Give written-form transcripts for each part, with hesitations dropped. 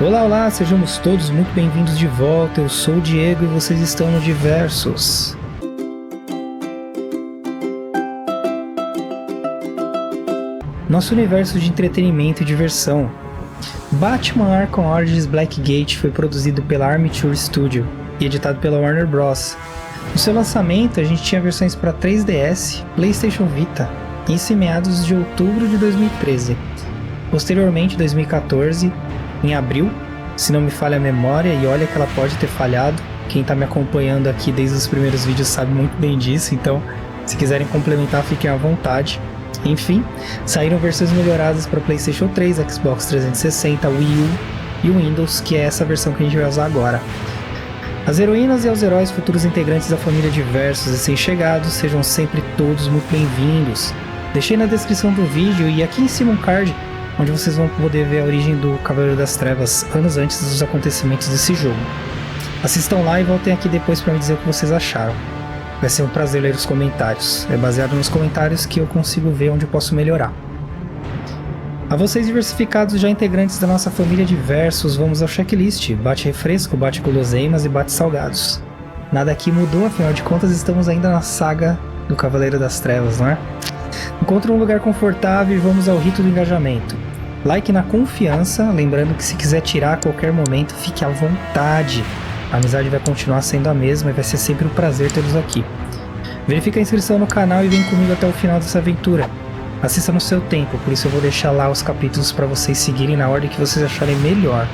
Olá, olá, sejamos todos muito bem-vindos de volta. Eu sou o Diego e vocês estão no Diversos. Nosso universo de entretenimento e diversão. Batman Arkham Origins Blackgate foi produzido pela Armature Studio e editado pela Warner Bros. No seu lançamento, a gente tinha versões para 3DS, PlayStation Vita, isso em meados de outubro de 2013. Posteriormente, em 2014, em abril, se não me falha a memória, e olha que ela pode ter falhado, quem está me acompanhando aqui desde os primeiros vídeos sabe muito bem disso, então se quiserem complementar, fiquem à vontade. Enfim, saíram versões melhoradas para PlayStation 3, Xbox 360, Wii U e o Windows, que é essa versão que a gente vai usar agora. As heroínas e os heróis futuros integrantes da família Diversos e Sem-Chegados, sejam sempre todos muito bem-vindos. Deixei na descrição do vídeo e aqui em cima um card, onde vocês vão poder ver a origem do Cavaleiro das Trevas, anos antes dos acontecimentos desse jogo. Assistam lá e voltem aqui depois para me dizer o que vocês acharam. Vai ser um prazer ler os comentários. É baseado nos comentários que eu consigo ver onde eu posso melhorar. A vocês diversificados já integrantes da nossa família Diversos, vamos ao checklist. Bate refresco, bate guloseimas e bate salgados. Nada aqui mudou, afinal de contas estamos ainda na saga do Cavaleiro das Trevas, não é? Encontre um lugar confortável e vamos ao rito do engajamento. Like na confiança, lembrando que se quiser tirar a qualquer momento, fique à vontade. A amizade vai continuar sendo a mesma e vai ser sempre um prazer tê-los aqui. Verifique a inscrição no canal e vem comigo até o final dessa aventura. Assista no seu tempo, por isso eu vou deixar lá os capítulos para vocês seguirem na ordem que vocês acharem melhor.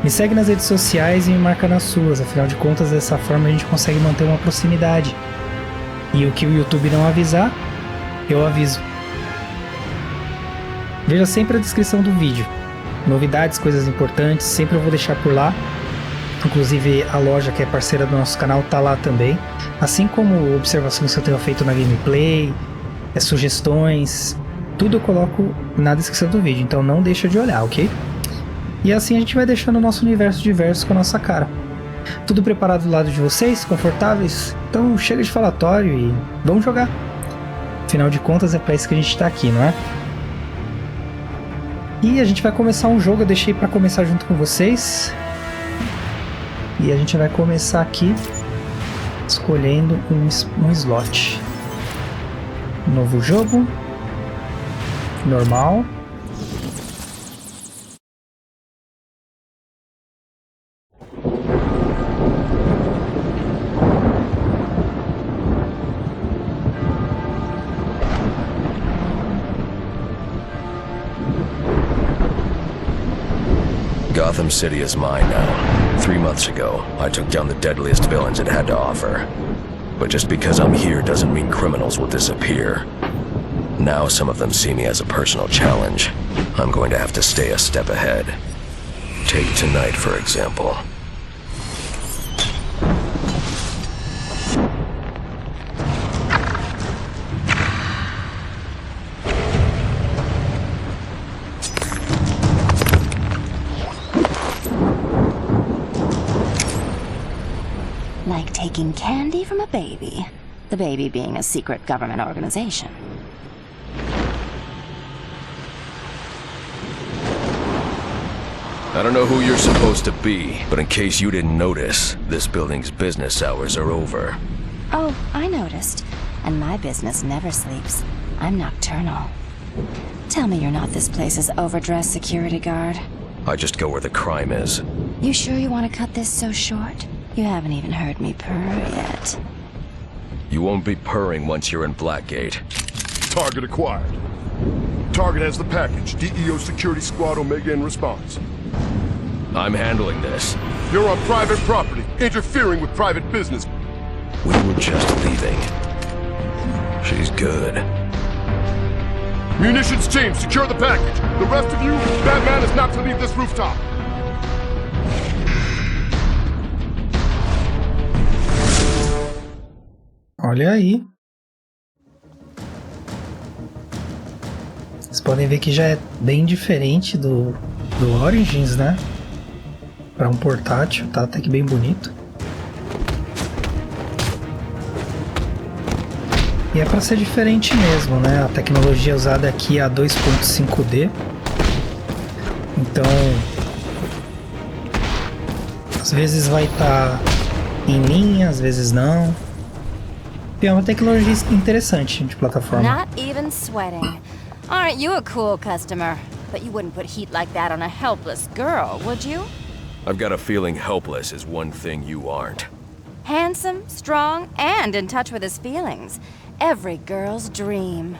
Me segue nas redes sociais e me marca nas suas, afinal de contas dessa forma a gente consegue manter uma proximidade. E o que o YouTube não avisar, eu aviso. Veja sempre a descrição do vídeo. Novidades, coisas importantes, sempre eu vou deixar por lá. Inclusive a loja que é parceira do nosso canal tá lá também. Assim como observações que eu tenho feito na gameplay, sugestões, tudo eu coloco na descrição do vídeo. Então não deixa de olhar, ok? E assim a gente vai deixando o nosso universo diverso com a nossa cara. Tudo preparado do lado de vocês, confortáveis? Então chega de falatório e vamos jogar. Afinal de contas é pra isso que a gente tá aqui, não é? E a gente vai começar um jogo, eu deixei pra começar junto com vocês. E a gente vai começar aqui escolhendo um slot. Novo jogo. Normal. Gotham City is mine now. 3 months ago, I took down the deadliest villains it had to offer. But just because I'm here doesn't mean criminals will disappear. Now some of them see me as a personal challenge. I'm going to have to stay a step ahead. Take tonight, for example. Like taking candy from a baby. The baby being a secret government organization. I don't know who you're supposed to be, but in case you didn't notice, this building's business hours are over. Oh, I noticed. And my business never sleeps. I'm nocturnal. Tell me you're not this place's overdressed security guard. I just go where the crime is. You sure you want to cut this so short? You haven't even heard me purr yet. You won't be purring once you're in Blackgate. Target acquired. Target has the package. DEO Security Squad Omega in response. I'm handling this. You're on private property, interfering with private business. We were just leaving. She's good. Munitions team, secure the package. The rest of you, Batman is not to leave this rooftop. Olha aí. Vocês podem ver que já é bem diferente do Origins, né? Para um portátil, tá até que bem bonito. E é para ser diferente mesmo, né? A tecnologia usada aqui é a 2.5D. Então, Às vezes vai estar em linha, às vezes não. E é uma tecnologia interessante de plataforma. Not even sweating. Aren't you a cool customer? But you wouldn't put heat like that on a helpless girl, would you? I've got a feeling helpless is one thing you aren't. Handsome, strong, and in touch with his feelings. Every girl's dream.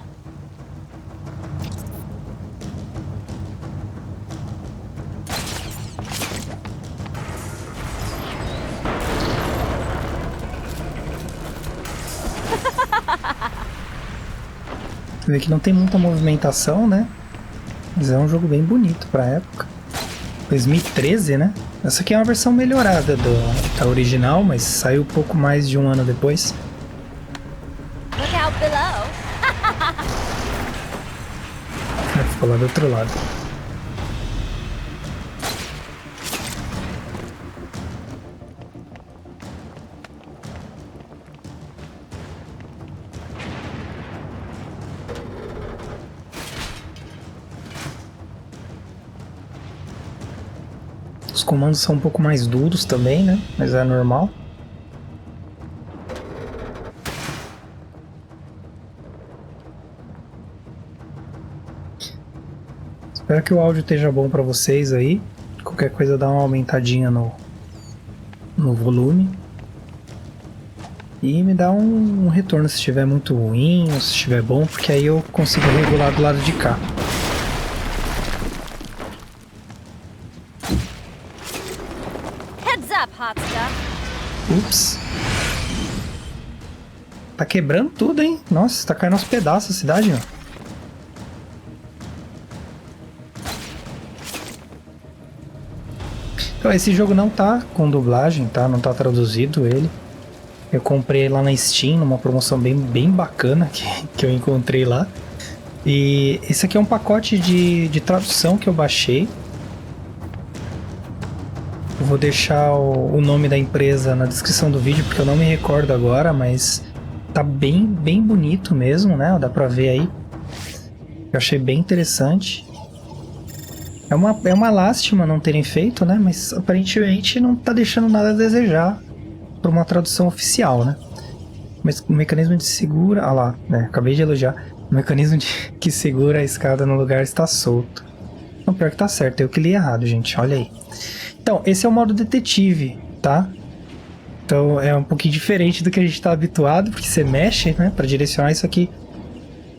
Você vê que não tem muita movimentação, né? Mas é um jogo bem bonito pra época. 2013, né? Essa aqui é uma versão melhorada da original, mas saiu pouco mais de um ano depois. Look out below. Ficou lá do outro lado. Os comandos são um pouco mais duros também, né? Mas é normal. Espero que o áudio esteja bom para vocês aí. Qualquer coisa dá uma aumentadinha no volume. E me dá um retorno se estiver muito ruim ou se estiver bom, porque aí eu consigo regular do lado de cá. Heads up, hot stuff. Ups. Tá quebrando tudo, hein? Nossa, tá caindo aos pedaços a cidade, ó. Então, esse jogo não tá com dublagem, tá? Não tá traduzido ele. Eu comprei lá na Steam, numa promoção bem bacana que eu encontrei lá. E esse aqui é um pacote de tradução que eu baixei. Eu vou deixar o nome da empresa na descrição do vídeo, porque eu não me recordo agora, mas tá bem bonito mesmo, né? Dá pra ver aí. Eu achei bem interessante. É uma lástima não terem feito, né? Mas aparentemente não tá deixando nada a desejar para uma tradução oficial, né? Mas o mecanismo de segura... Ah lá, né? Acabei de elogiar. O mecanismo que segura a escada no lugar está solto. Não, pior que tá certo. Eu que li errado, gente. Olha aí. Então, esse é o modo detetive, tá? Então é um pouquinho diferente do que a gente tá habituado, porque você mexe, né? Pra direcionar isso aqui.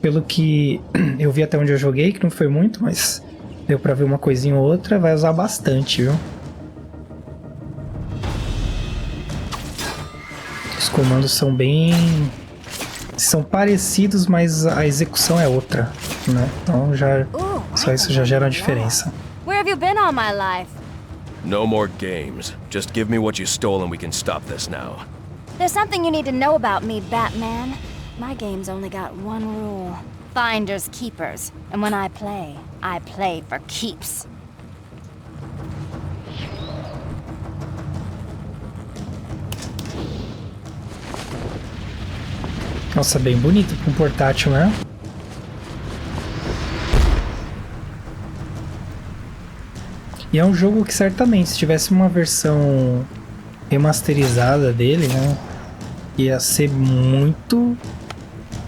Pelo que eu vi até onde eu joguei, que não foi muito, mas... Deu pra ver uma coisinha ou outra, vai usar bastante, viu? Os comandos são são parecidos, mas a execução é outra, né? Então só isso já gera uma diferença. Where have you been all my life? No more games. Just give me what you stole and we can stop this now. There's something you need to know about me, Batman. My game's only got one rule. Finders keepers. And when I play for keeps. Nossa, bem bonito com portátil, né? E é um jogo que certamente, se tivesse uma versão remasterizada dele, né? Ia ser muito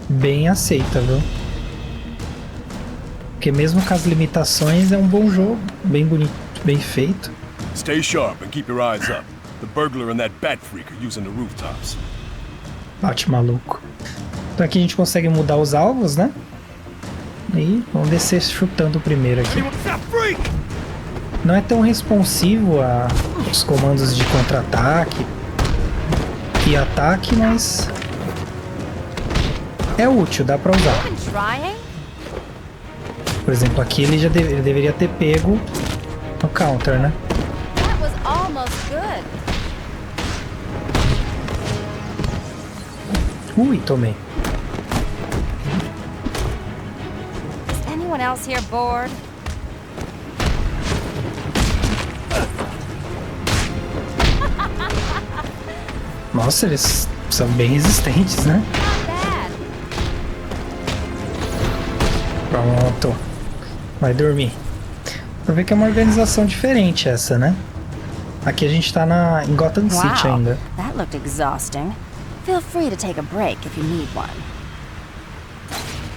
bem aceita, viu? Porque mesmo com as limitações, é um bom jogo, bem bonito, bem feito. Stay sharp and keep your eyes up. The burglar and that bat freak are using the rooftops. Bate maluco. Então aqui a gente consegue mudar os alvos, né? E vamos descer chutando o primeiro aqui. Não é tão responsivo aos comandos de contra-ataque e ataque, mas é útil, dá pra usar. Por exemplo, aqui ele ele deveria ter pego no counter, né? Ui, tomei. Is anyone else here bored? Nossa, eles são bem resistentes, né? Pronto. Vai dormir. Pra ver que é uma organização diferente essa, né? Aqui a gente tá em Gotham City Wow, ainda. that looked exhausting. Feel free to take a break if you need one.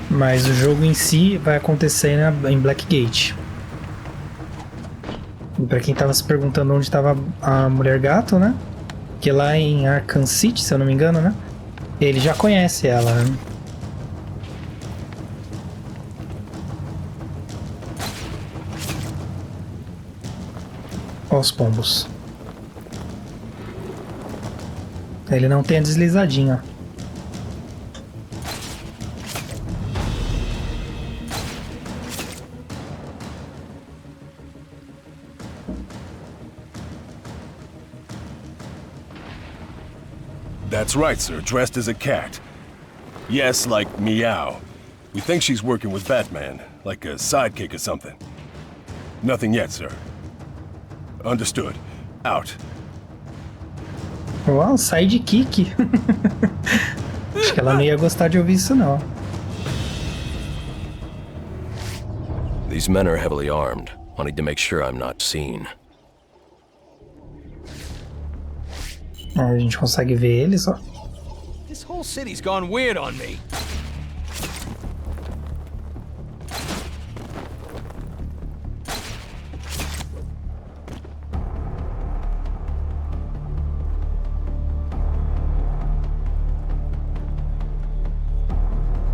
Mas o jogo em si vai acontecer em Blackgate. E pra quem tava se perguntando onde tava a Mulher Gato, né? Que lá em Arkham City, se eu não me engano, né? Ele já conhece ela, né? Olha os pombos. Ele não tem a deslizadinha. That's right, sir. Dressed as a cat. Yes, like Meow. We think she's working with Batman, like a sidekick or something. Nothing yet, sir. Understood. Out. Uau, sidekick. Acho que ela não ia gostar de ouvir isso, não. These men are heavily armed. I'll need to make sure I'm not seen. A gente consegue ver eles, ó. This whole city's gone weird on me.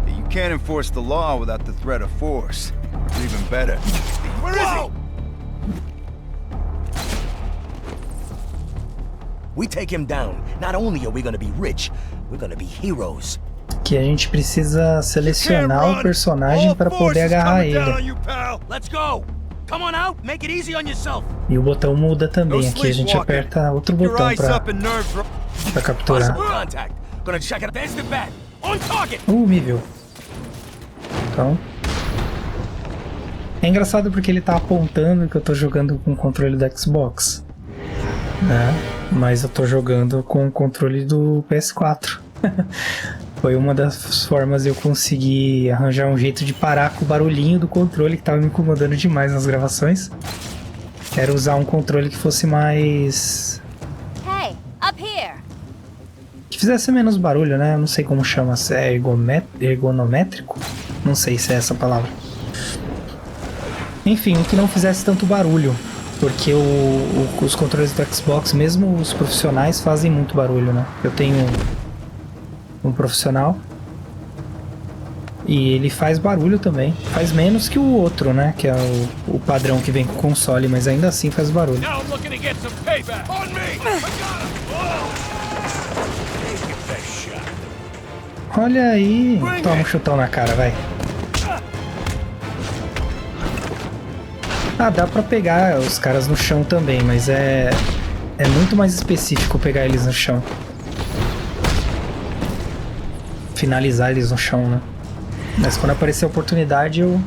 You can't enforce the law without the threat of force. Or even better. Where is he? We take him down. Not only are we gonna be rich, we're gonna be heroes. Que a gente precisa selecionar o personagem para poder agarrar ele. Let's go. Come on out, make it easy on yourself. E o botão muda também. Aqui a gente aperta outro botão para capturar. Contact. Gonna check it. There's the bat. On target. Me viu. Então. É engraçado porque ele tá apontando que eu tô jogando com o controle do Xbox, né? Mas eu tô jogando com o controle do PS4. Foi uma das formas de eu conseguir arranjar um jeito de parar com o barulhinho do controle que tava me incomodando demais nas gravações. Era usar um controle que fosse mais... Hey, up here! que fizesse menos barulho, né? Eu não sei como chama, se é ergonométrico? Não sei se é essa palavra. Enfim, que não fizesse tanto barulho. Porque os controles do Xbox, mesmo os profissionais, fazem muito barulho, né? Eu tenho um profissional e ele faz barulho também. Faz menos que o outro, né? Que é o padrão que vem com o console, mas ainda assim faz barulho. Olha aí! Toma um chutão na cara, vai. Ah, dá pra pegar os caras no chão também, mas é muito mais específico pegar eles no chão. Finalizar eles no chão, né? Mas quando aparecer a oportunidade, eu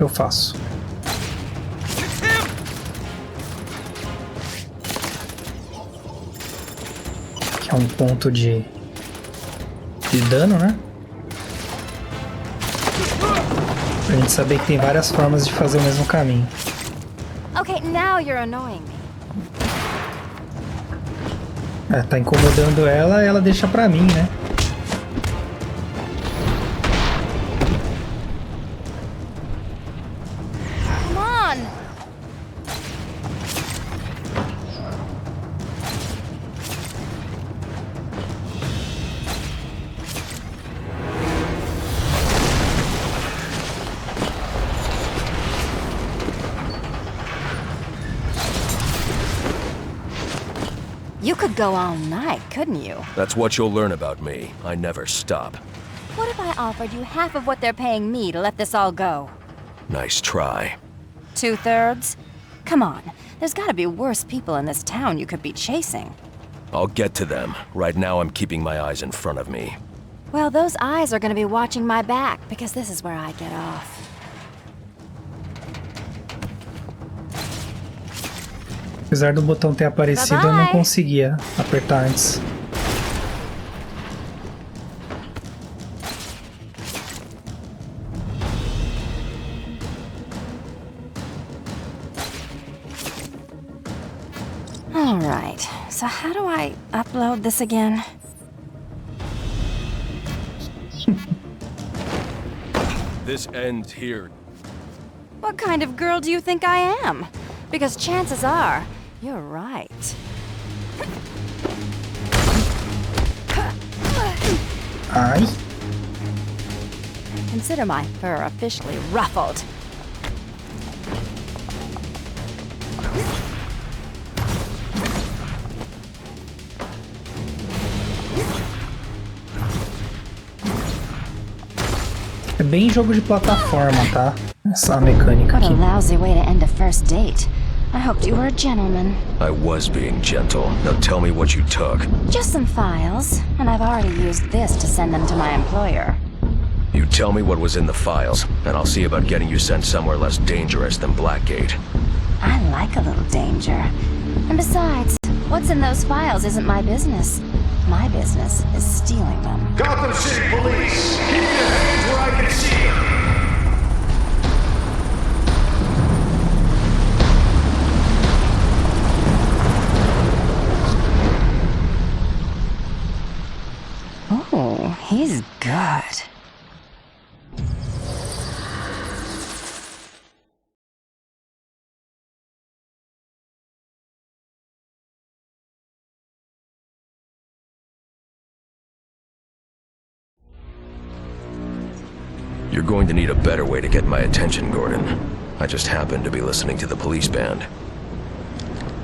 faço. Aqui é um ponto de dano, né? Pra gente saber que tem várias formas de fazer o mesmo caminho. Okay, now you're annoying me. Tá incomodando ela deixa pra mim, né? Come on! You could go all night, couldn't you? That's what you'll learn about me. I never stop. What if I offered you half of what they're paying me to let this all go? Nice try. 2/3? Come on, there's gotta be worse people in this town you could be chasing. I'll get to them. Right now I'm keeping my eyes in front of me. Well, those eyes are gonna be watching my back, because this is where I get off. Apesar do botão ter aparecido, eu não conseguia apertar antes. Alright, so how do I upload this again? This ends here. What kind of girl do you think I am? Because chances are, you're right. Ai. Consider my fur officially ruffled. É bem jogo de plataforma, tá? Essa mecânica What a aqui. lousy way to end a first date. I hoped you were a gentleman. I was being gentle. Now tell me what you took. Just some files, and I've already used this to send them to my employer. You tell me what was in the files, and I'll see about getting you sent somewhere less dangerous than Blackgate. I like a little danger. And besides, what's in those files isn't my business. My business is stealing them. Gotham City Police! Keep your hands where I can see them! Oh, he's good. You're going to need a better way to get my attention, Gordon. I just happened to be listening to the police band.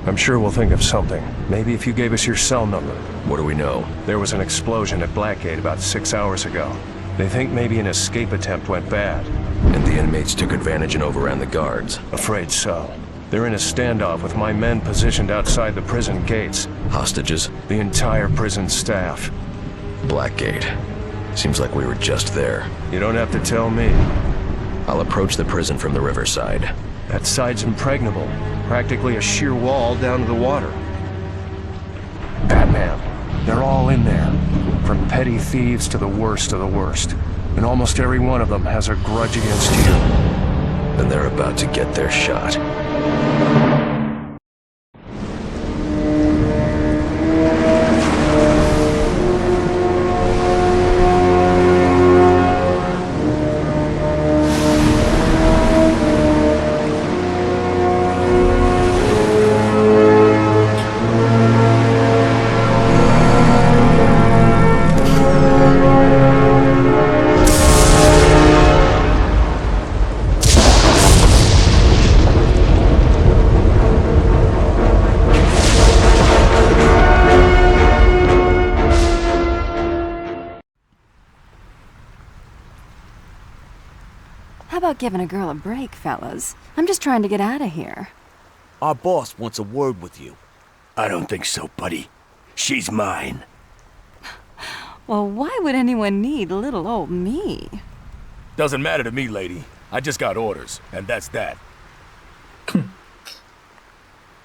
I'm sure we'll think of something. Maybe if you gave us your cell number. What do we know? There was an explosion at Blackgate about 6 hours ago. They think maybe an escape attempt went bad. And the inmates took advantage and overran the guards. Afraid so. They're in a standoff with my men positioned outside the prison gates. Hostages? The entire prison staff. Blackgate. Seems like we were just there. You don't have to tell me. I'll approach the prison from the riverside. That side's impregnable. Practically a sheer wall down to the water. Batman. They're all in there. From petty thieves to the worst of the worst. And almost every one of them has a grudge against you. And they're about to get their shot. How about giving a girl a break, fellas? I'm just trying to get out of here. Our boss wants a word with you. I don't think so, buddy. She's mine. Well, why would anyone need little old me? Doesn't matter to me, lady. I just got orders, and that's that.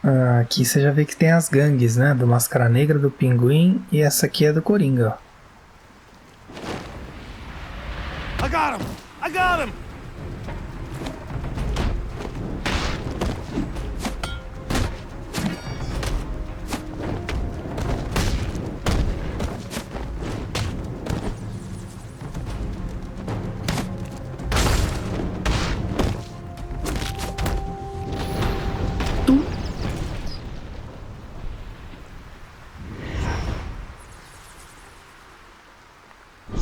Aqui você já vê que tem as gangues, né? Do Máscara Negra, do Pinguim, e essa aqui é do Coringa, ó. I got him! I got him!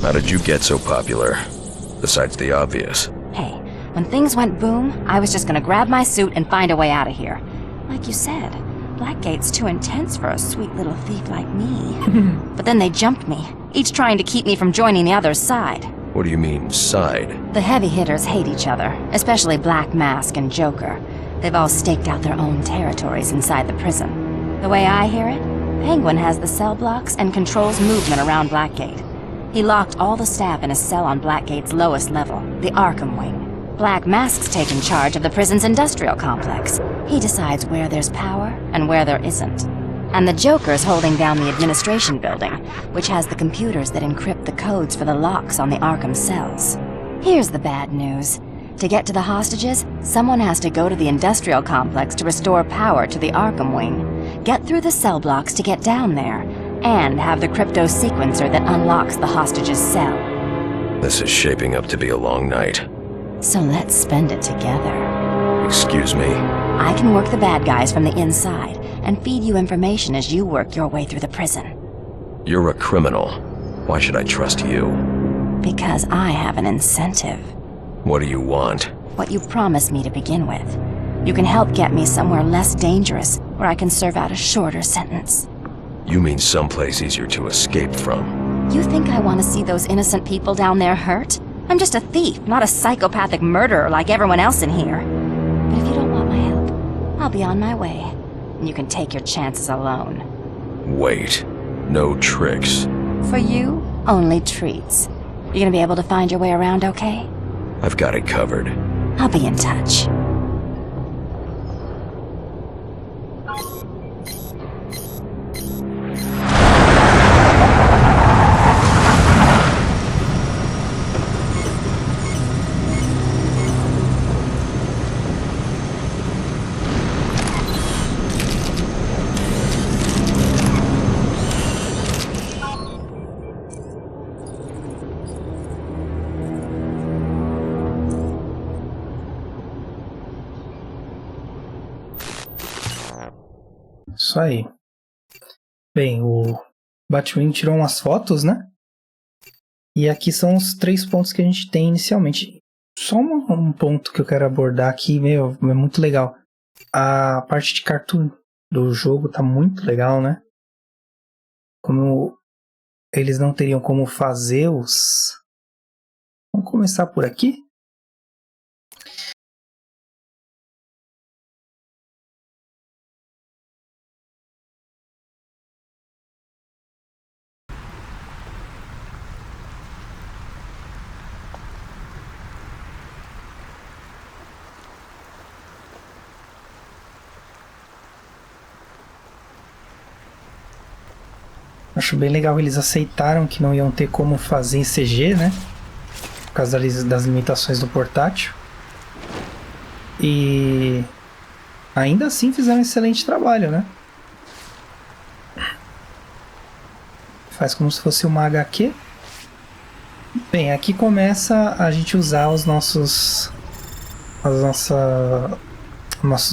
How did you get so popular? Besides the obvious. Hey, when things went boom, I was just gonna grab my suit and find a way out of here. Like you said, Blackgate's too intense for a sweet little thief like me. But then they jumped me, each trying to keep me from joining the other side. What do you mean, side? The heavy hitters hate each other, especially Black Mask and Joker. They've all staked out their own territories inside the prison. The way I hear it, Penguin has the cell blocks and controls movement around Blackgate. He locked all the staff in a cell on Blackgate's lowest level, the Arkham Wing. Black Mask's taken charge of the prison's industrial complex. He decides where there's power and where there isn't. And the Joker's holding down the administration building, which has the computers that encrypt the codes for the locks on the Arkham cells. Here's the bad news. To get to the hostages, someone has to go to the industrial complex to restore power to the Arkham Wing. get through the cell blocks to get down there, and have the crypto sequencer that unlocks the hostage's cell. This is shaping up to be a long night. So let's spend it together. Excuse me? I can work the bad guys from the inside, and feed you information as you work your way through the prison. You're a criminal. Why should I trust you? Because I have an incentive. What do you want? What you promised me to begin with. You can help get me somewhere less dangerous, where I can serve out a shorter sentence. You mean someplace easier to escape from? You think I want to see those innocent people down there hurt? I'm just a thief, not a psychopathic murderer like everyone else in here. But if you don't want my help, I'll be on my way. And you can take your chances alone. Wait. No tricks. For you, only treats. You gonna be able to find your way around okay? I've got it covered. I'll be in touch. Isso aí. Bem, o Batwing tirou umas fotos, né? E aqui são os 3 pontos que a gente tem inicialmente. Só um ponto que eu quero abordar aqui, meu, é muito legal. A parte de cartoon do jogo tá muito legal, né? Como eles não teriam como fazer os... Vamos começar por aqui? Acho bem legal, eles aceitaram que não iam ter como fazer em CG, né? Por causa das limitações do portátil. E ainda assim fizeram um excelente trabalho, né? Faz como se fosse uma HQ. Bem, aqui começa a gente usar os nossos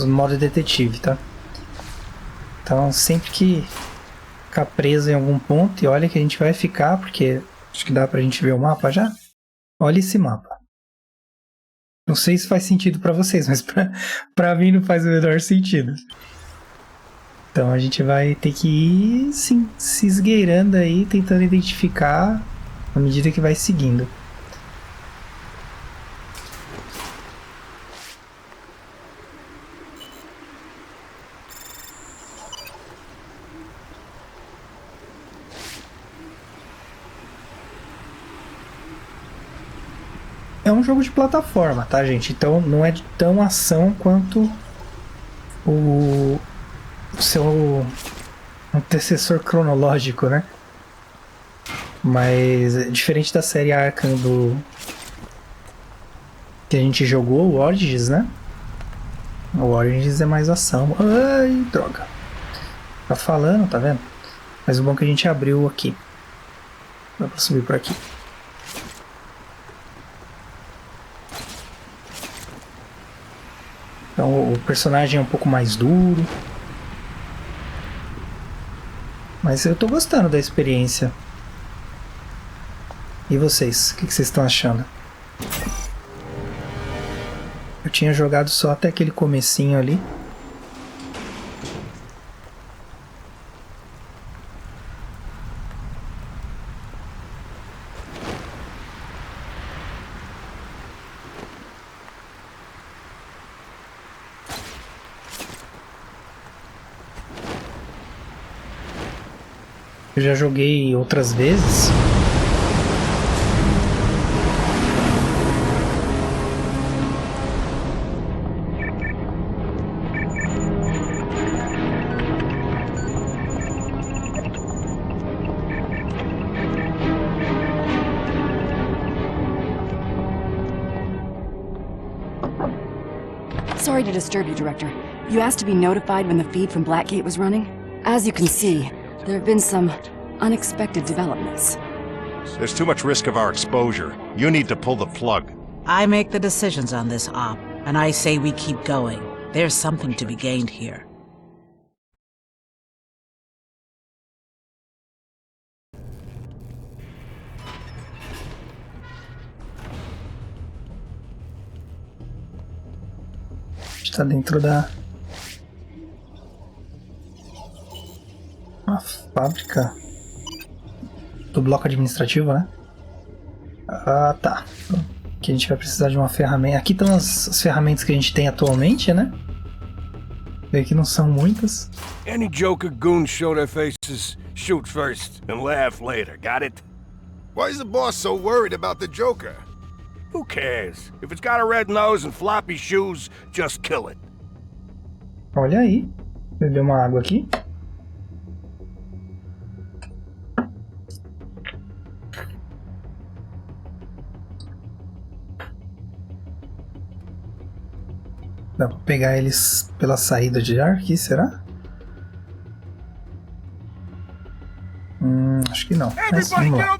modo detetive, tá? Então sempre que ficar preso em algum ponto, e olha que a gente vai ficar, porque acho que dá pra gente ver o mapa já. Olha esse mapa. Não sei se faz sentido pra vocês, mas pra mim não faz o menor sentido. Então a gente vai ter que ir se esgueirando aí, tentando identificar à medida que vai seguindo. É um jogo de plataforma, tá, gente? Então não é de tão ação quanto o seu antecessor cronológico, né? Mas diferente da série Arkham que a gente jogou, o Origins, né? O Origins é mais ação. Ai, droga. Tá falando, tá vendo? Mas o bom é que a gente abriu aqui. Dá pra subir por aqui. Então o personagem é um pouco mais duro. Mas eu tô gostando da experiência. E vocês? O que vocês estão achando? Eu tinha jogado só até aquele comecinho ali. Eu já joguei outras vezes. Sorry to disturb you, Director. You asked to be notified when the feed from Blackgate was running? As you can see, there have been some unexpected developments. There's too much risk of our exposure. You need to pull the plug. I make the decisions on this op, and I say we keep going. There's something to be gained here. Está dentro da uma fábrica do bloco administrativo, né? Ah, tá. Aqui a gente vai precisar de uma ferramenta. Aqui estão as ferramentas que a gente tem atualmente, né? Vê que não são muitas. Any Joker goons show their faces, shoot first and laugh later, got it? Why is the boss so worried about the Joker? Who cares? If it's got a red nose and floppy shoes, just kill it. Olha aí. Beber uma água aqui. Dá pra pegar eles pela saída de ar aqui, será? Acho que não. Mas vamos lá.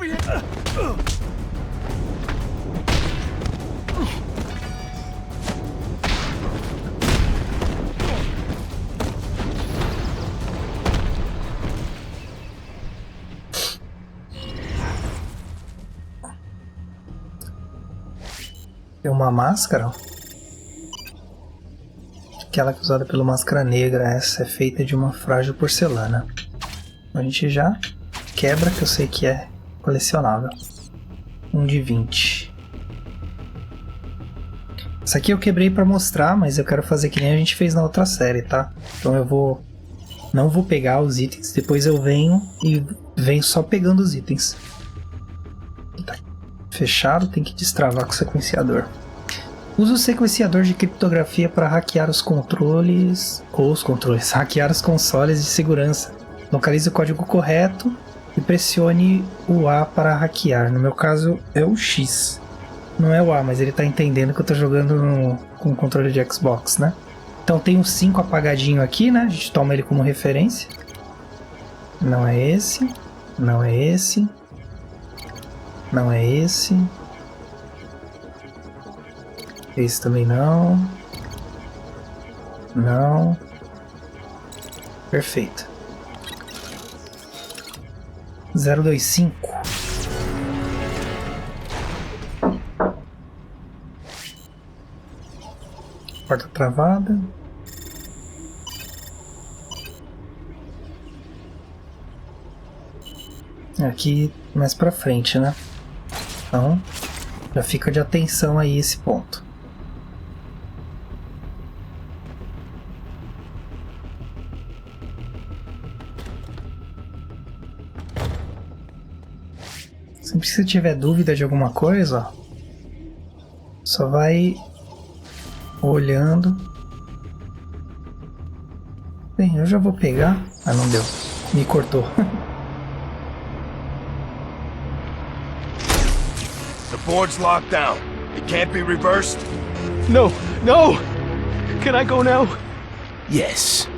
Tem uma máscara, ó. Aquela que é usada pelo Máscara Negra, essa é feita de uma frágil porcelana. A gente já quebra, que eu sei que é colecionável. 1 de 20. Essa aqui eu quebrei pra mostrar, mas eu quero fazer que nem a gente fez na outra série, tá? Então eu não vou pegar os itens, depois eu venho só pegando os itens. Tá fechado, tem que destravar com o sequenciador. Usa o sequenciador de criptografia para hackear os controles, hackear os consoles de segurança. Localize o código correto e pressione o A para hackear. No meu caso é o X. Não é o A, mas ele está entendendo que eu estou jogando com o controle de Xbox, né? Então tem um 5 apagadinho aqui, né? A gente toma ele como referência. Não é esse. Não é esse. Não é esse. Esse também não. Não. Perfeito. 025. Porta travada. Aqui mais pra frente, né? Então, já fica de atenção aí esse ponto. Sempre que você tiver dúvida de alguma coisa, ó, só vai olhando. Bem, eu já vou pegar. Ah, não deu. Me cortou. The board's locked down. It can't be reversed. No! No! Can I go now? Yes.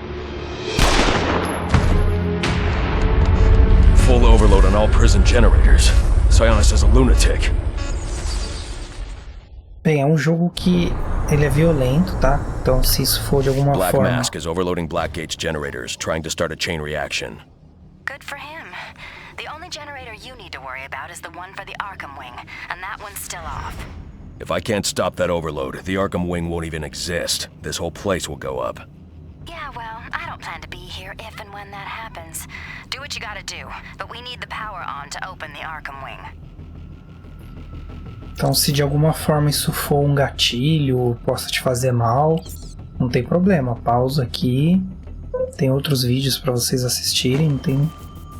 Full overload on all prison generators. Sionis is a lunatic. Bem, é um jogo que ele é violento, tá? Então se isso for de alguma Black forma... Mask is overloading Blackgate's generators, trying to start a chain reaction. Good for him. The only generator you need to worry about is the one for the Arkham Wing, and that one's still off. If I can't stop that overload, the Arkham Wing won't even exist. This whole place will go up. Yeah, well, I don't plan to be here if and when that happens. Do what you gotta do, but we need the power on to open the Arkham Wing. Então se de alguma forma isso for um gatilho, possa te fazer mal, não tem problema. Pausa aqui. Tem outros vídeos para vocês assistirem. Não tem...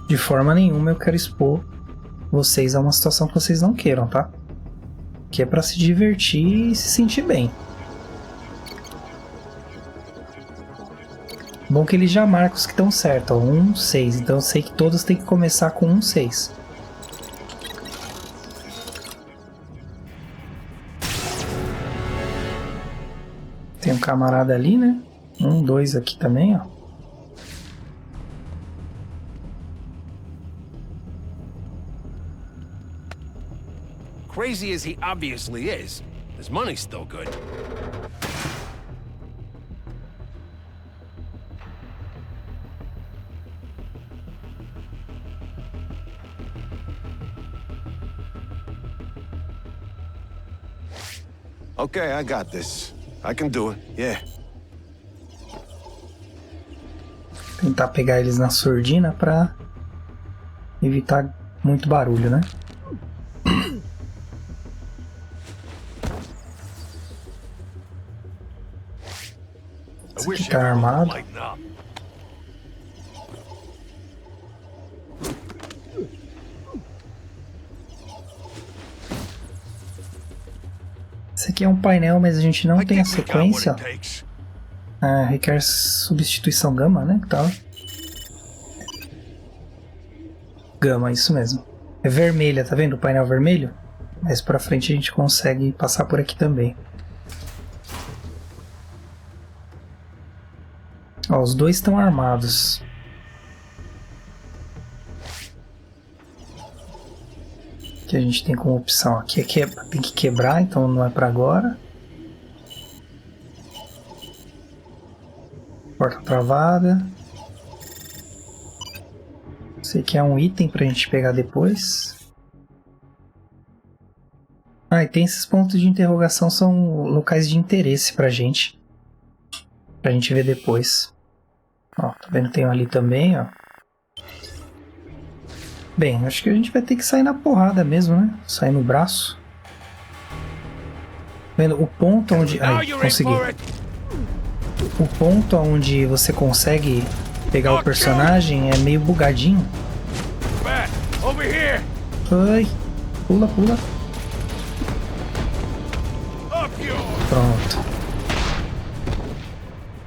De forma nenhuma eu quero expor vocês a uma situação que vocês não queiram, tá? Que é para se divertir e se sentir bem. Bom que ele já marca os que estão certos, ó, 1, 6. Então eu sei que todos têm que começar com 1, 6. Tem um camarada ali, né? Dois aqui também, ó. Crazy as he obviously is, his money's still good. Okay, I got this. I can do it, yeah. Tentar pegar eles na surdina pra evitar muito barulho, né? Esse aqui tá armado. Esse aqui é um painel, mas a gente não tem a sequência. Requer substituição gama, né? Que tal? Gama, isso mesmo. É vermelha, tá vendo o painel vermelho? Mais pra frente a gente consegue passar por aqui também. Ó, os dois estão armados. Que a gente tem como opção aqui é tem que quebrar, então não é pra agora. Porta travada. Esse aqui é um item pra gente pegar depois. Ah, e tem esses pontos de interrogação, são locais de interesse pra gente. Pra gente ver depois. Ó, tá vendo? Tem um ali também, ó. Bem, acho que a gente vai ter que sair na porrada mesmo, né? Sair no braço. Vendo o ponto onde... Ai, consegui. O ponto onde você consegue pegar o personagem é meio bugadinho. Ai, pula, pula. Pronto.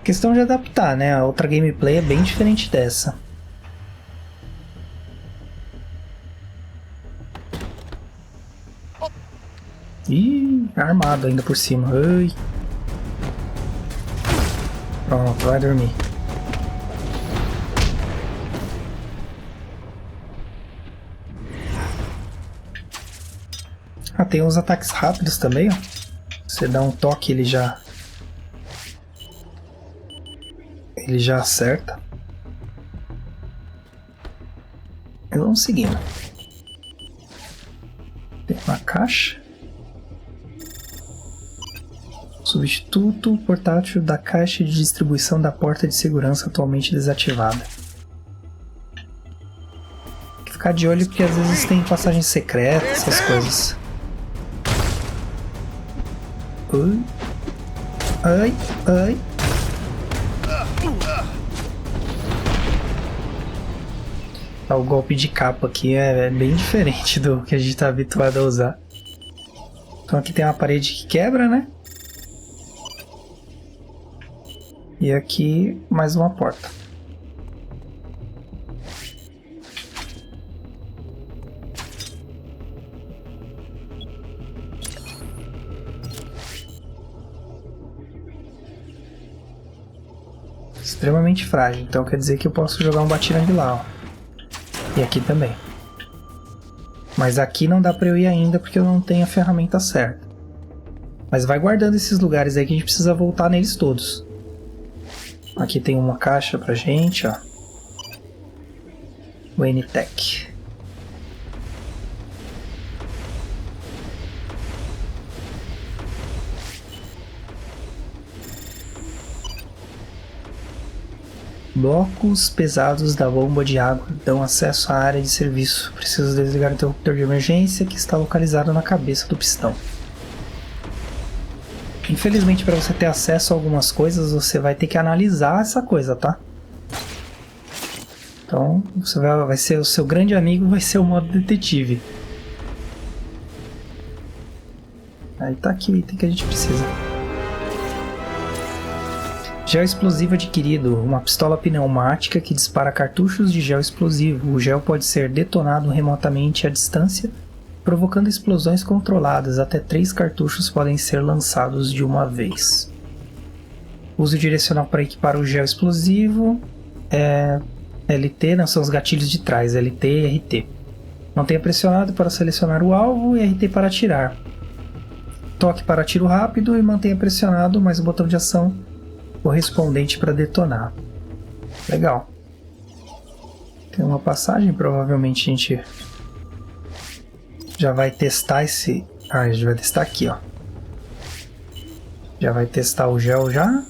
Questão de adaptar, né? A outra gameplay é bem diferente dessa. Ih, armado ainda por cima. Ai. Pronto, vai dormir. Ah, tem uns ataques rápidos também, ó. Você dá um toque, ele já acerta. E vamos seguindo. Tem uma caixa. Substituto portátil da caixa de distribuição da porta de segurança atualmente desativada. Tem que ficar de olho porque às vezes tem passagem secreta, essas coisas. Ai, ai. O golpe de capa aqui é bem diferente do que a gente está habituado a usar. Então aqui tem uma parede que quebra, né? E aqui mais uma porta. Extremamente frágil, então quer dizer que eu posso jogar um batirangue lá, ó. E aqui também. Mas aqui não dá pra eu ir ainda porque eu não tenho a ferramenta certa. Mas vai guardando esses lugares aí que a gente precisa voltar neles todos. Aqui tem uma caixa pra gente, ó. Wayne Tech. Blocos pesados da bomba de água dão acesso à área de serviço. Precisa desligar o interruptor de emergência que está localizado na cabeça do pistão. Infelizmente, para você ter acesso a algumas coisas, você vai ter que analisar essa coisa, tá? Então, você vai ser o seu grande amigo, vai ser o modo detetive. Aí tá aqui o item que a gente precisa. Gel explosivo adquirido. Uma pistola pneumática que dispara cartuchos de gel explosivo. O gel pode ser detonado remotamente à distância, provocando explosões controladas. Até 3 cartuchos podem ser lançados de uma vez. Uso direcional para equipar o gel explosivo. LT, não, são os gatilhos de trás, LT e RT. Mantenha pressionado para selecionar o alvo e RT para atirar. Toque para tiro rápido e mantenha pressionado mais o botão de ação correspondente para detonar. Legal. Tem uma passagem, provavelmente a gente já vai testar esse... a gente vai testar aqui, ó. Já vai testar o gel já.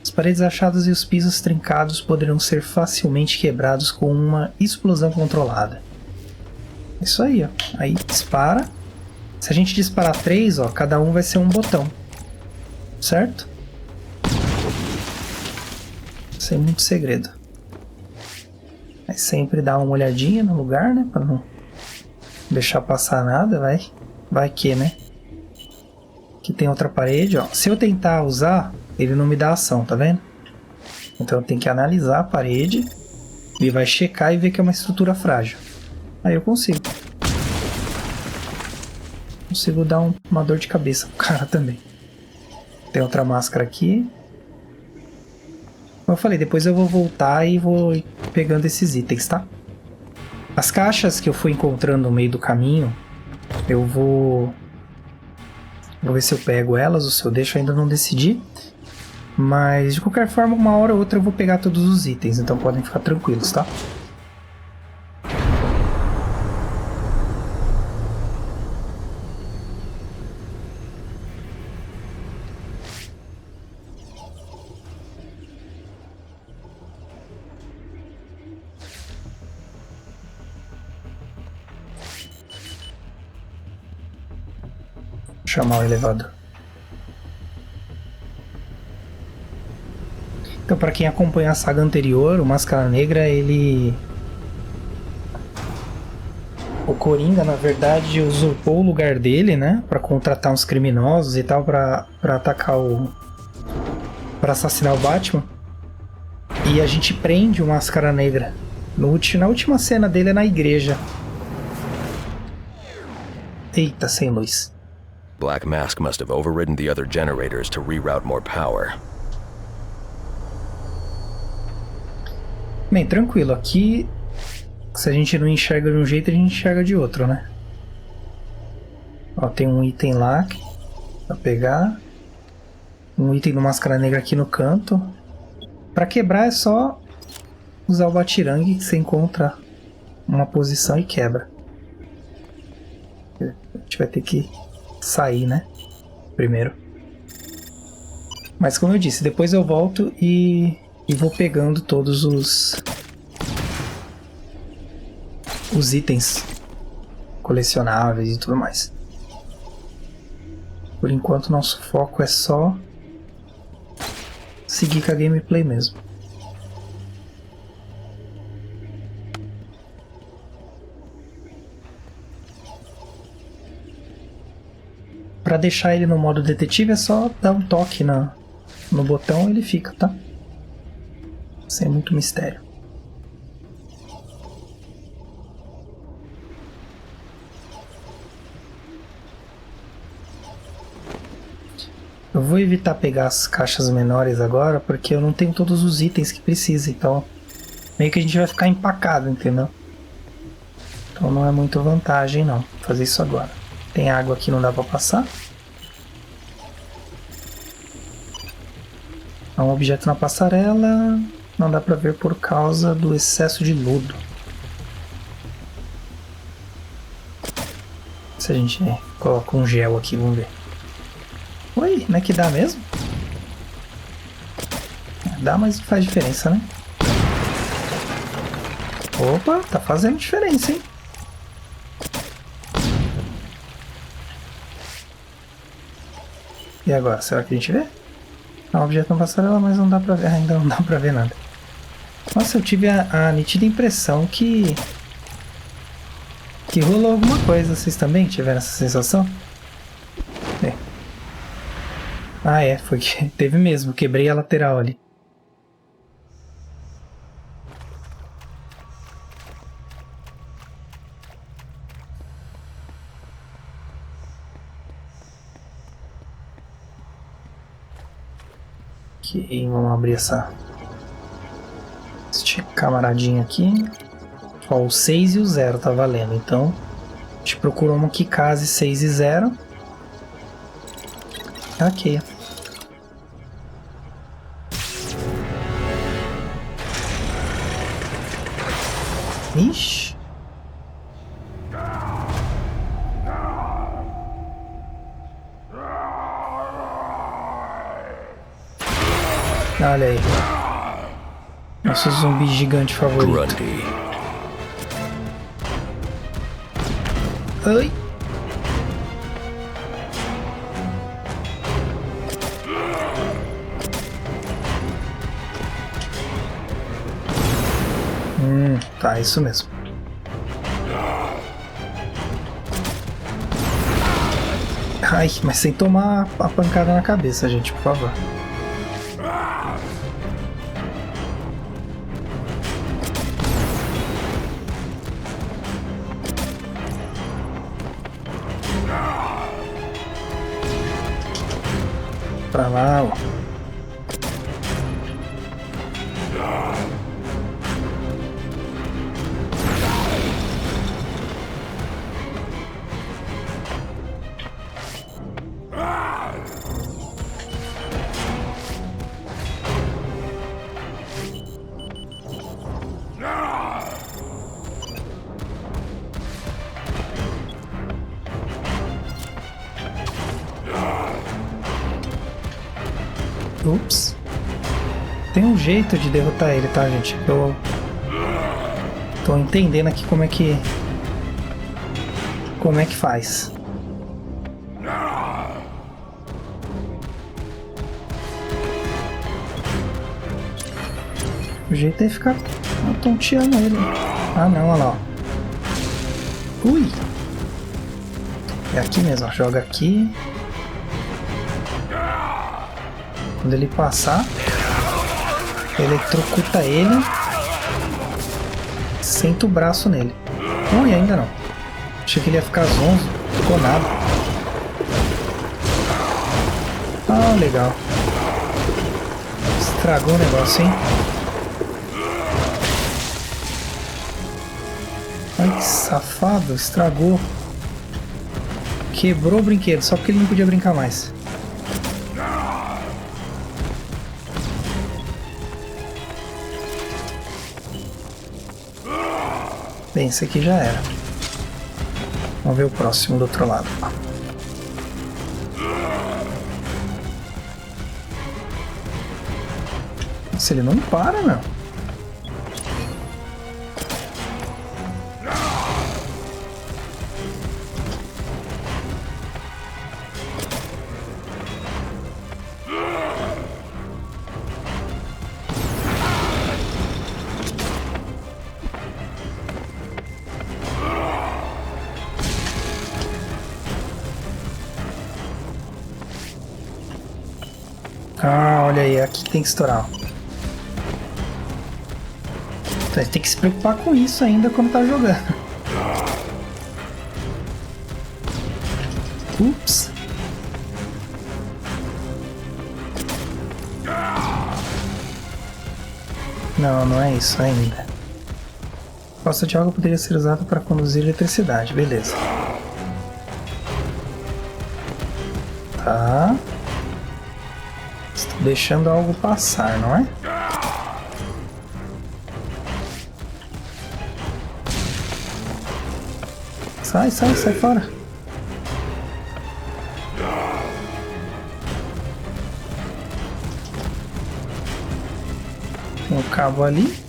As paredes achadas e os pisos trincados poderão ser facilmente quebrados com uma explosão controlada. Isso aí, ó. Aí dispara. Se a gente disparar 3, ó, cada um vai ser um botão. Certo? Sem muito segredo. Aí sempre dá uma olhadinha no lugar, né? Pra não deixar passar nada, vai. Vai que, né? Aqui tem outra parede, ó. Se eu tentar usar, ele não me dá ação, tá vendo? Então eu tenho que analisar a parede. Ele vai checar e ver que é uma estrutura frágil. Aí eu consigo. Consigo dar uma dor de cabeça pro cara também. Tem outra máscara aqui. Como eu falei, depois eu vou voltar e vou pegando esses itens, tá? As caixas que eu fui encontrando no meio do caminho, eu vou ver se eu pego elas ou se eu deixo, ainda não decidi. Mas de qualquer forma, uma hora ou outra eu vou pegar todos os itens, então podem ficar tranquilos, tá? Chamar o elevador. Então, para quem acompanha a saga anterior, o Máscara Negra, o Coringa, na verdade, usurpou o lugar dele, né, para contratar uns criminosos e tal, para atacar para assassinar o Batman. E a gente prende o Máscara Negra. Na última cena dele é na igreja. Eita, sem luz. Black Mask must have overridden the other generators to reroute more power. Bem, tranquilo. Aqui, se a gente não enxerga de um jeito, a gente enxerga de outro, né? Ó, tem um item lá pra pegar. Um item do Máscara Negra aqui no canto. Pra quebrar é só usar o batirangue, que você encontra uma posição e quebra. A gente vai ter que sair, né? Primeiro. Mas como eu disse, depois eu volto e vou pegando todos os itens colecionáveis e tudo mais. Por enquanto nosso foco é só seguir com a gameplay mesmo. Para deixar ele no modo detetive é só dar um toque no botão e ele fica, tá? Sem muito mistério. Eu vou evitar pegar as caixas menores agora, porque eu não tenho todos os itens que precisa, então meio que a gente vai ficar empacado, entendeu? Então não é muito vantagem não fazer isso agora. Tem água aqui, não dá pra passar. Há um objeto na passarela, não dá pra ver por causa do excesso de lodo. Se a gente coloca um gel aqui, vamos ver. Oi, não é que dá mesmo? Dá, mas não faz diferença, né? Opa, tá fazendo diferença, hein? E agora, será que a gente vê? Há um objeto na passarela, mas não dá pra ver, ainda não dá pra ver nada. Nossa, eu tive a nítida impressão que rolou alguma coisa. Vocês também tiveram essa sensação? É. Ah, é, foi que teve mesmo. Quebrei a lateral ali. Ok, vamos abrir este camaradinho aqui. Ó, o 6 e o 0 tá valendo, então a gente procurou uma que case 6 e 0. Ok. Ixi. Olha aí. Nosso zumbi gigante favorito. Grundy. Ai. Tá, isso mesmo. Ai, mas sem tomar a pancada na cabeça, gente, por favor. Pra lá, ó. Ups. Tem um jeito de derrotar ele, tá, gente? Eu tô entendendo aqui como é que faz. O jeito é ficar tonteando ele. Ah, não, olha lá, ó. Ui! É aqui mesmo, ó. Joga aqui. Quando ele passar, eletrocuta ele, senta o braço nele. Ui, ainda não. Achei que ele ia ficar zonzo, ficou nada. Ah, legal. Estragou o negócio, hein? Ai, que safado, estragou. Quebrou o brinquedo, só porque ele não podia brincar mais. Bem, esse aqui já era. Vamos ver o próximo do outro lado. Se ele não para, meu. Ah, olha aí, aqui tem que estourar. Então, tem que se preocupar com isso ainda quando tá jogando. Ups. Não, não é isso ainda. A poça de água poderia ser usada para conduzir eletricidade, beleza. Tá. Estou deixando algo passar, não é? Sai, sai, sai fora. Tem um cabo ali.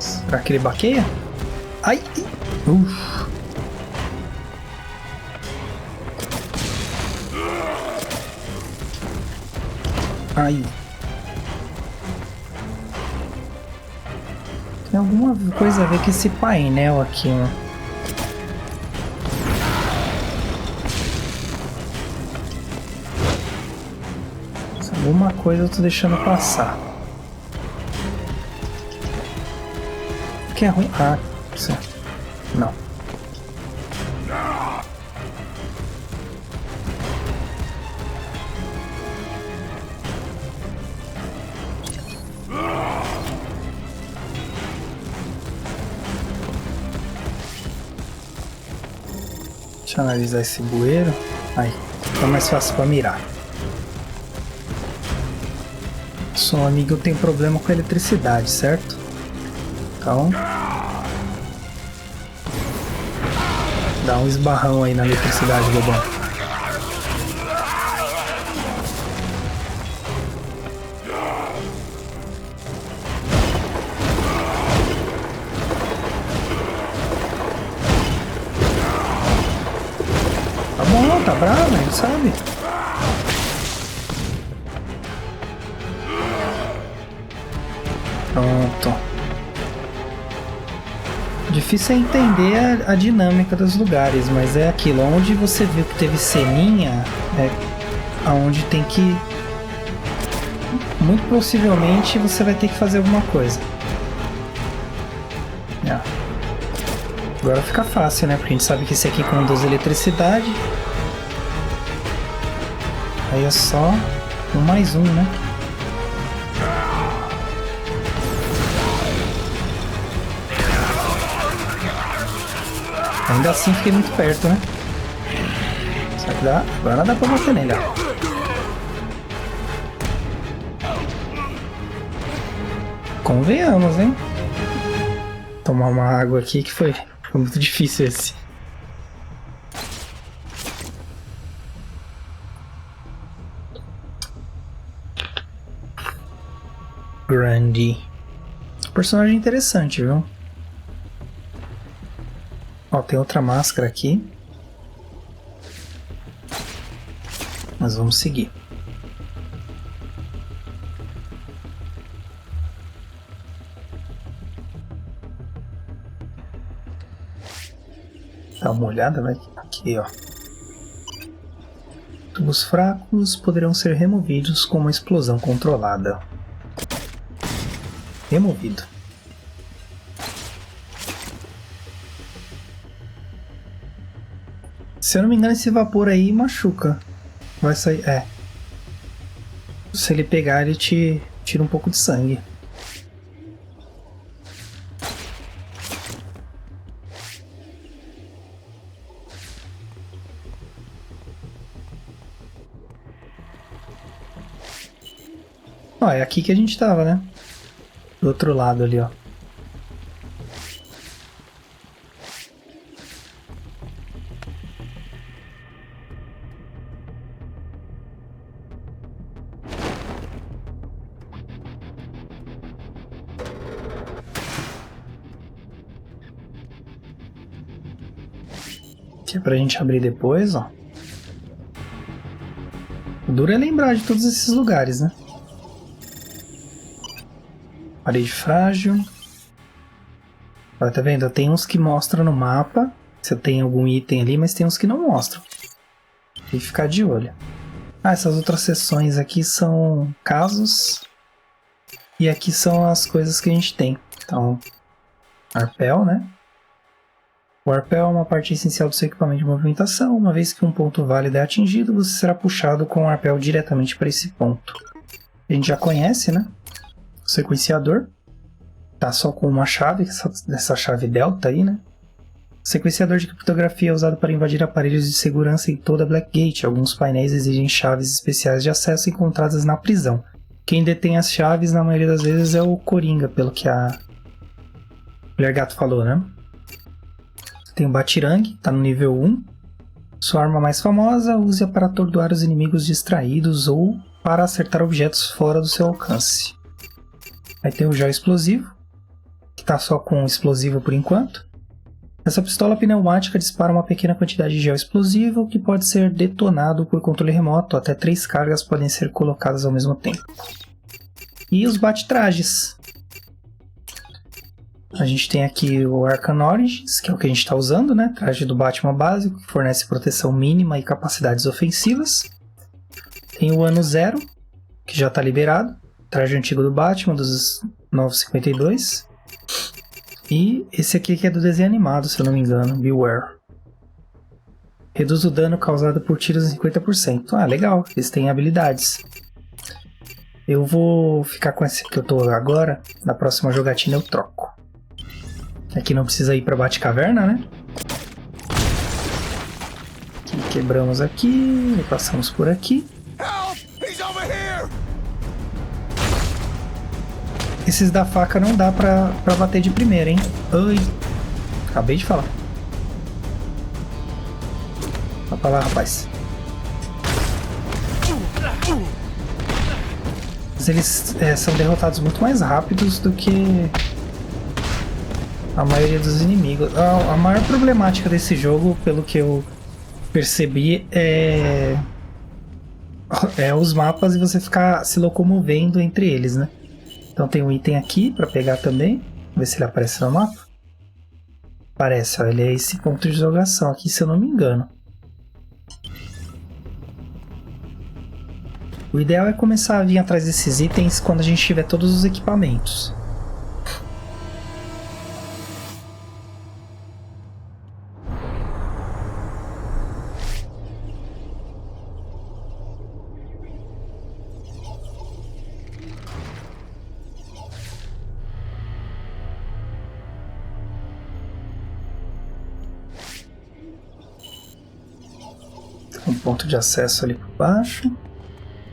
Será que ele baqueia? Ai! Ai! Tem alguma coisa a ver com esse painel aqui, né? Alguma coisa eu tô deixando passar. O que é ruim? Ah, sim. Não. Deixa eu analisar esse bueiro. Aí, fica mais fácil pra mirar. Sou amigo, eu tenho problema com a eletricidade, certo? Então... dá um esbarrão aí na eletricidade, bobão. Tá bom, tá bravo, ele sabe. Pronto. Difícil é entender a dinâmica dos lugares, mas é aquilo, onde você viu que teve ceninha, é aonde tem que... muito possivelmente você vai ter que fazer alguma coisa. Agora fica fácil, né? Porque a gente sabe que esse aqui conduz eletricidade. Aí é só um mais um, né? Ainda assim fiquei muito perto, né? Só que dá... agora dá pra bater nele, ó. Convenhamos, hein? Tomar uma água aqui que foi muito difícil esse. Grundy. Personagem interessante, viu? Ó, tem outra máscara aqui. Mas vamos seguir. Dá uma olhada, vai aqui, ó. Tubos fracos poderão ser removidos com uma explosão controlada. Removido. Se eu não me engano, esse vapor aí machuca. Vai sair... é. Se ele pegar, ele te tira um pouco de sangue. Ó, é aqui que a gente tava, né? Do outro lado ali, ó. Que é pra gente abrir depois, ó. O duro é lembrar de todos esses lugares, né? Parede frágil. Olha, tá vendo? Tem uns que mostram no mapa se tem algum item ali, mas tem uns que não mostram. Tem que ficar de olho. Ah, essas outras seções aqui são casos. E aqui são as coisas que a gente tem. Então, arpel, né? O arpel é uma parte essencial do seu equipamento de movimentação. Uma vez que um ponto válido é atingido, você será puxado com o arpel diretamente para esse ponto. A gente já conhece, né? O sequenciador. Tá só com uma chave, essa chave delta aí, né? O sequenciador de criptografia é usado para invadir aparelhos de segurança em toda Blackgate. Alguns painéis exigem chaves especiais de acesso encontradas na prisão. Quem detém as chaves, na maioria das vezes, é o Coringa, pelo que a Mulher Gato falou, né? Tem o Batirangue, tá no nível 1. Sua arma mais famosa, use-a para atordoar os inimigos distraídos ou para acertar objetos fora do seu alcance. Aí tem o Gel Explosivo, que tá só com explosivo por enquanto. Essa pistola pneumática dispara uma pequena quantidade de gel explosivo que pode ser detonado por controle remoto. Até 3 cargas podem ser colocadas ao mesmo tempo. E os bate-trajes. A gente tem aqui o Arkham Origins, que é o que a gente está usando, né? Traje do Batman básico, que fornece proteção mínima e capacidades ofensivas. Tem o Ano Zero, que já tá liberado. Traje antigo do Batman, dos 952. E esse aqui que é do desenho animado, se eu não me engano, Beware. Reduz o dano causado por tiros em 50%. Ah, legal, eles têm habilidades. Eu vou ficar com esse que eu tô agora. Na próxima jogatina eu troco. Aqui não precisa ir pra Batcaverna, né? Aqui, quebramos aqui, passamos por aqui. Esses da faca não dá pra bater de primeira, hein? Ai, acabei de falar. Vai pra lá, rapaz. Mas eles são derrotados muito mais rápidos do que a maioria dos inimigos. A maior problemática desse jogo, pelo que eu percebi, é os mapas e você ficar se locomovendo entre eles, né? Então tem um item aqui pra pegar também. Vamos ver se ele aparece no mapa. Aparece, ó, ele é esse ponto de jogação aqui, se eu não me engano. O ideal é começar a vir atrás desses itens quando a gente tiver todos os equipamentos. Um ponto de acesso ali por baixo.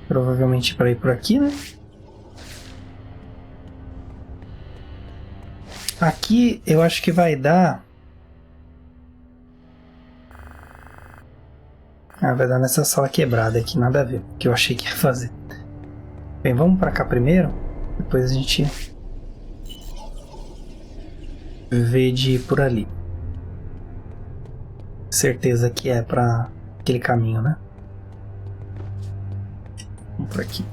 Provavelmente para ir por aqui, né? Aqui eu acho que vai dar... vai dar nessa sala quebrada aqui, nada a ver. Que eu achei que ia fazer. Bem, vamos para cá primeiro. Depois a gente vê de ir por ali. Certeza que é para aquele caminho, né? Vamos por aqui.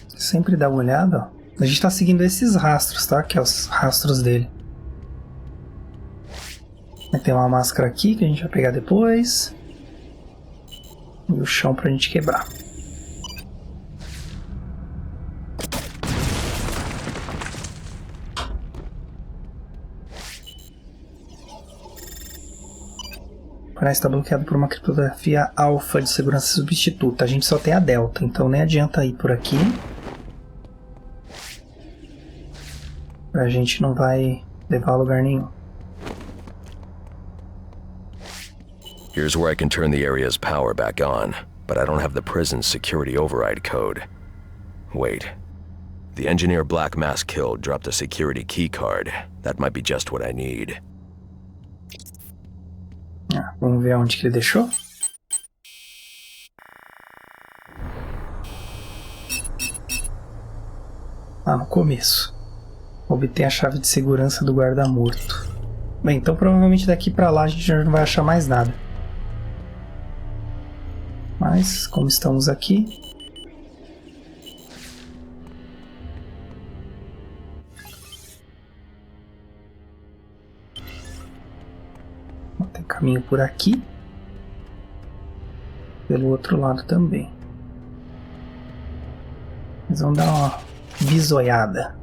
Sempre dá uma olhada, ó. A gente tá seguindo esses rastros, tá? Que é os rastros dele. Tem uma máscara aqui que a gente vai pegar depois. E o chão pra gente quebrar. O canal está bloqueado por uma criptografia alfa de segurança substituta. A gente só tem a delta, então nem adianta ir por aqui. A gente não vai levar a lugar nenhum. Here's where I can turn the area's power back on, but I don't have the prison's security override code. Wait. The engineer Black Mask killed dropped a security key card. That might be just what I need. Vamos ver onde que ele deixou. No começo. Obter a chave de segurança do guarda morto. Bem, então provavelmente daqui pra lá a gente já não vai achar mais nada. Mas, como estamos aqui... Tem caminho por aqui. Pelo outro lado também. Eles vão dar uma bisoiada.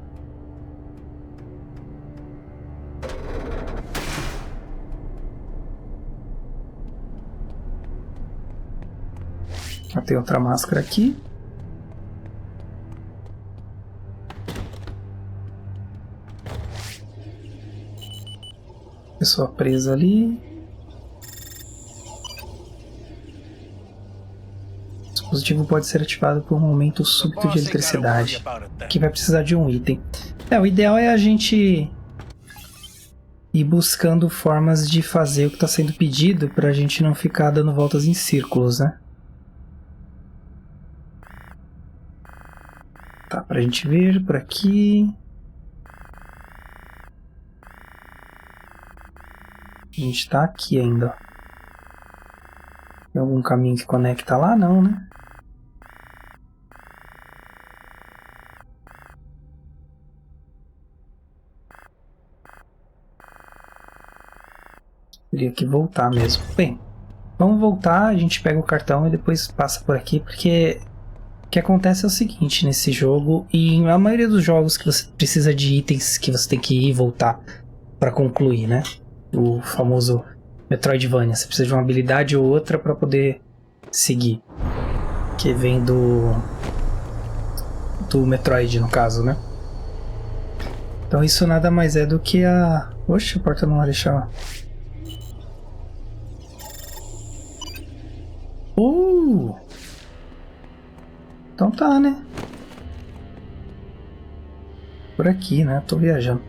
Tem outra máscara aqui. Pessoa presa ali. O dispositivo pode ser ativado por um aumento súbito de eletricidade. Aqui vai precisar de um item. O ideal é a gente ir buscando formas de fazer o que está sendo pedido para a gente não ficar dando voltas em círculos, né? Tá, pra gente ver por aqui. A gente tá aqui ainda. Tem algum caminho que conecta lá? Não, né? Teria que voltar mesmo. Bem, vamos voltar, a gente pega o cartão e depois passa por aqui, porque o que acontece é o seguinte nesse jogo, e a maioria dos jogos que você precisa de itens que você tem que ir e voltar para concluir, né? O famoso Metroidvania. Você precisa de uma habilidade ou outra para poder seguir. Que vem do Metroid, no caso, né? Então isso nada mais é do que a... Oxe, a porta não vai deixar... Então tá, né? Por aqui, né? Tô viajando.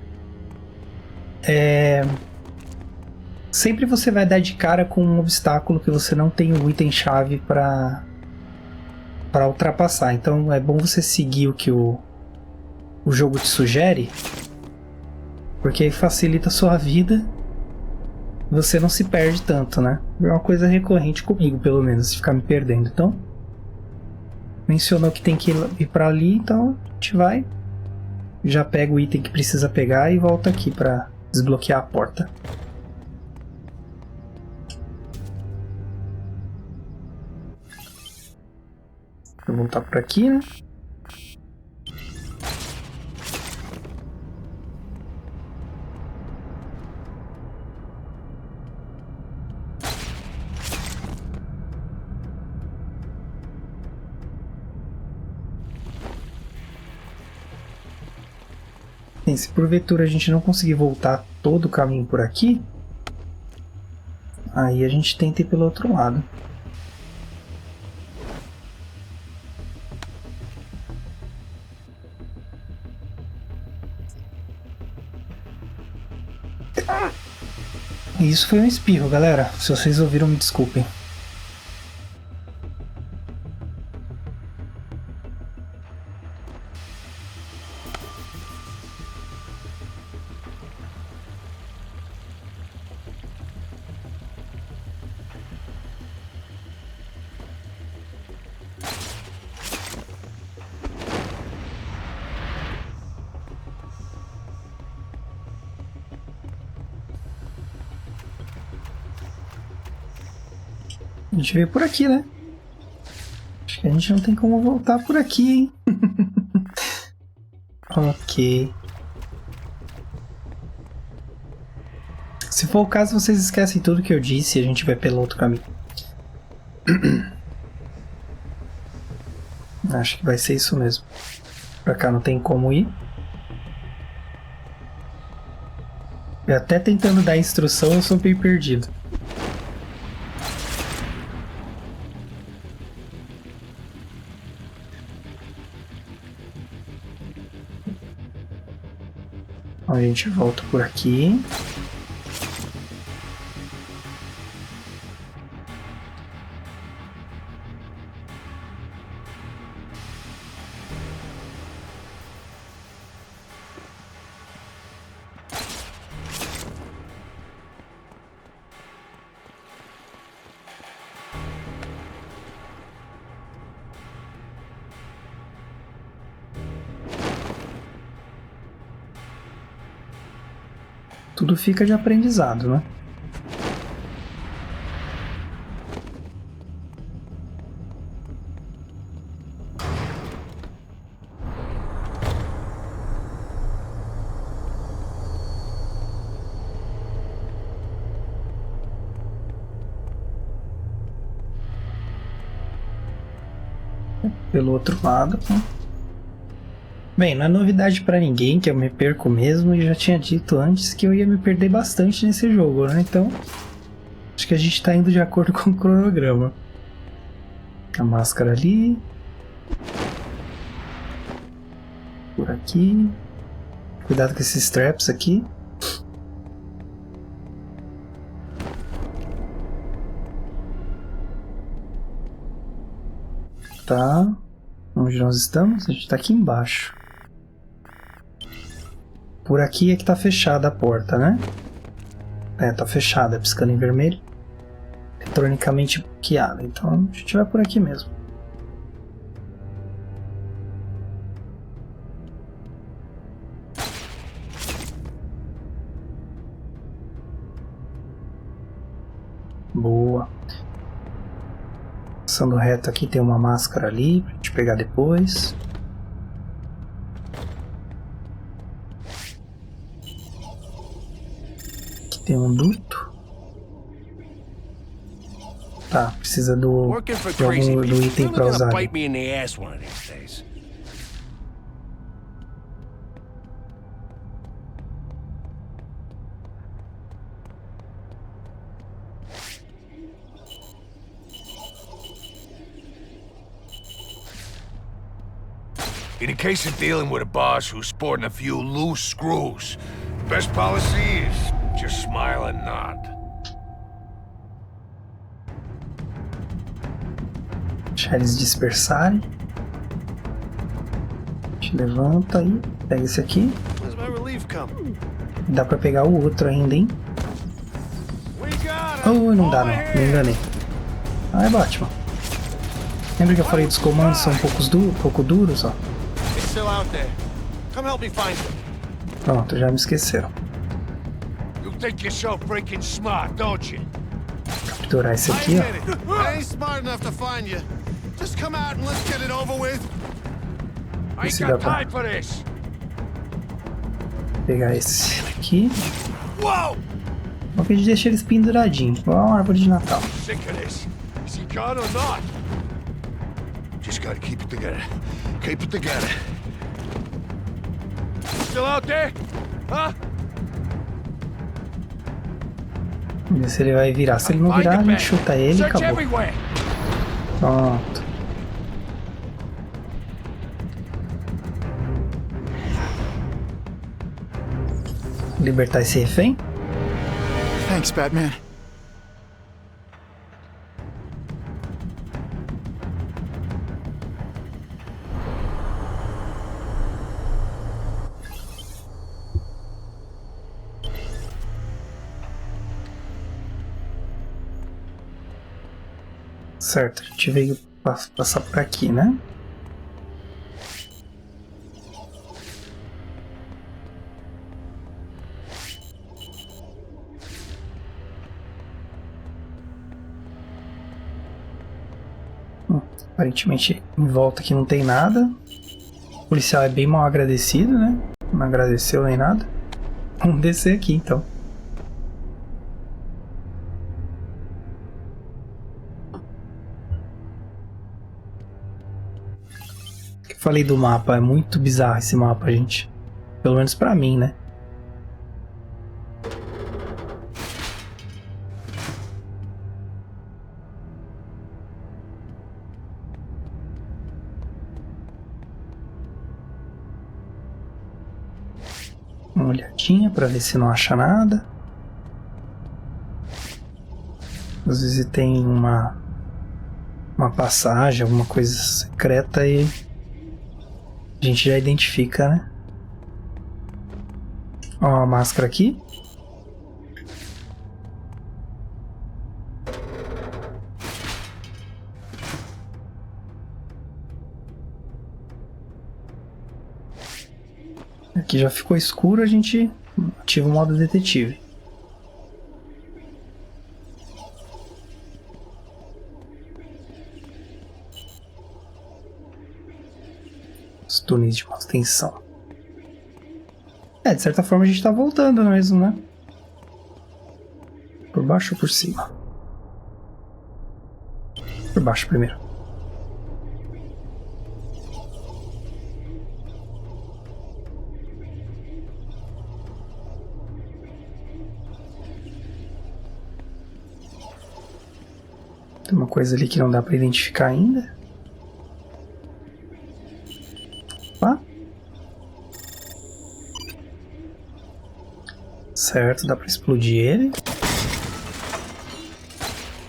Sempre você vai dar de cara com um obstáculo que você não tem o item-chave para ultrapassar. Então é bom você seguir o que o jogo te sugere, porque aí facilita a sua vida. Você não se perde tanto, né? É uma coisa recorrente comigo, pelo menos, ficar me perdendo. Então, mencionou que tem que ir para ali, então a gente vai, já pega o item que precisa pegar e volta aqui para desbloquear a porta. Vou voltar por aqui, né? Bem, se porventura a gente não conseguir voltar todo o caminho por aqui, aí a gente tenta ir pelo outro lado. Isso foi um espirro, galera. Se vocês ouviram, me desculpem. A gente veio por aqui, né? Acho que a gente não tem como voltar por aqui, hein? Ok. Se for o caso, vocês esquecem tudo que eu disse e a gente vai pelo outro caminho. Acho que vai ser isso mesmo. Pra cá não tem como ir. Eu até tentando dar instrução, eu sou bem perdido. A gente volta por aqui. Tudo fica de aprendizado, né? Pelo outro lado. Bem, não é novidade pra ninguém que eu me perco mesmo, e já tinha dito antes que eu ia me perder bastante nesse jogo, né? Então, acho que a gente tá indo de acordo com o cronograma. A máscara ali. Por aqui. Cuidado com esses traps aqui. Tá. Onde nós estamos? A gente tá aqui embaixo. Por aqui é que tá fechada a porta, né? É, tá fechada, piscando em vermelho. Eletronicamente bloqueada. Então a gente vai por aqui mesmo. Boa. Passando reto aqui tem uma máscara ali pra gente pegar depois. Aqui tem um duto. Tá, precisa do item pra usar ali. In case of dealing with a boss who's sporting a few loose screws, best policy is just smile and nod. Deixar eles dispersarem. A gente levanta aí, pega esse aqui. Dá pra pegar o outro ainda, hein? Oh, não dá não, me enganei. Ah, é Batman. Lembra que eu falei dos comandos são um pouco duros, ó? Pronto, já me esqueceram. Capturar esse aqui, ó. Esse dá pra pegar esse aqui. Só que a gente deixa eles penduradinhos, igual uma árvore de Natal. Just gotta keep it together. Keep it together. Still out there? Huh? Vamos ver se ele vai virar. Se ele não virar, a gente chuta ele e acabou. Pronto. Libertar esse refém. Thanks, Batman. Certo, a gente veio passar por aqui, né? Aparentemente em volta aqui não tem nada. O policial é bem mal agradecido, né? Não agradeceu nem nada. Vamos descer aqui então. Falei do mapa, é muito bizarro esse mapa, gente. Pelo menos pra mim, né? Uma olhadinha pra ver se não acha nada. Às vezes tem uma passagem, alguma coisa secreta e a gente já identifica, né? Ó, a máscara aqui. Aqui já ficou escuro, a gente ativa o modo detetive. Os túneis de manutenção. É, de certa forma a gente tá voltando mesmo, né? Por baixo ou por cima? Por baixo primeiro. Tem uma coisa ali que não dá pra identificar ainda. Opa. Certo, dá pra explodir ele.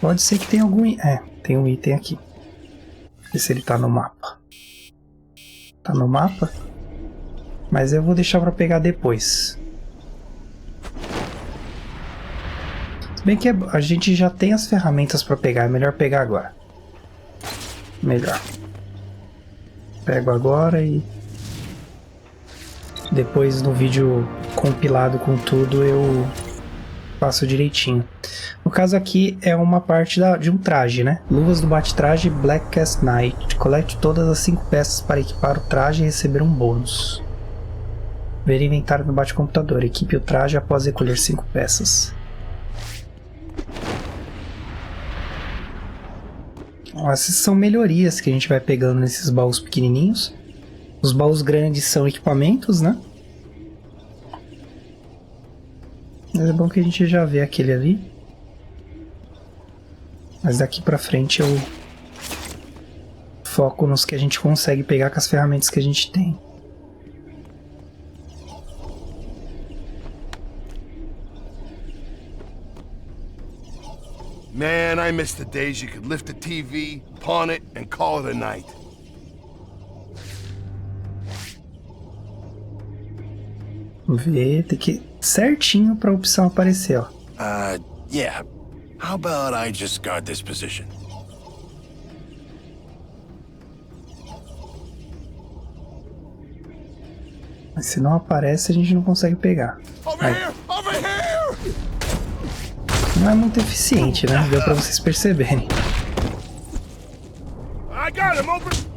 Pode ser que tenha algum... tem um item aqui. Ver se ele tá no mapa. Tá no mapa? Mas eu vou deixar pra pegar depois. Se bem que a gente já tem as ferramentas pra pegar, é melhor pegar agora. Melhor. Pego agora e depois no vídeo compilado com tudo eu faço direitinho. No caso aqui é uma parte de um traje, né? Luvas do bate-traje Blackest Night. Colete todas as 5 peças para equipar o traje e receber um bônus. Ver inventário no bate-computador. Equipe o traje após recolher 5 peças. Essas são melhorias que a gente vai pegando nesses baús pequenininhos. Os baús grandes são equipamentos, né? Mas é bom que a gente já vê aquele ali. Mas daqui pra frente eu foco nos que a gente consegue pegar com as ferramentas que a gente tem. Man, I miss the days you could lift the TV, pawn it, and call it a night. Vamos ver, tem que ir certinho pra opção aparecer, ó. Yeah. How about I just guard this position? Mas se não aparece, a gente não consegue pegar. Aí. Não é muito eficiente, né? Deu pra vocês perceberem. I got him, open.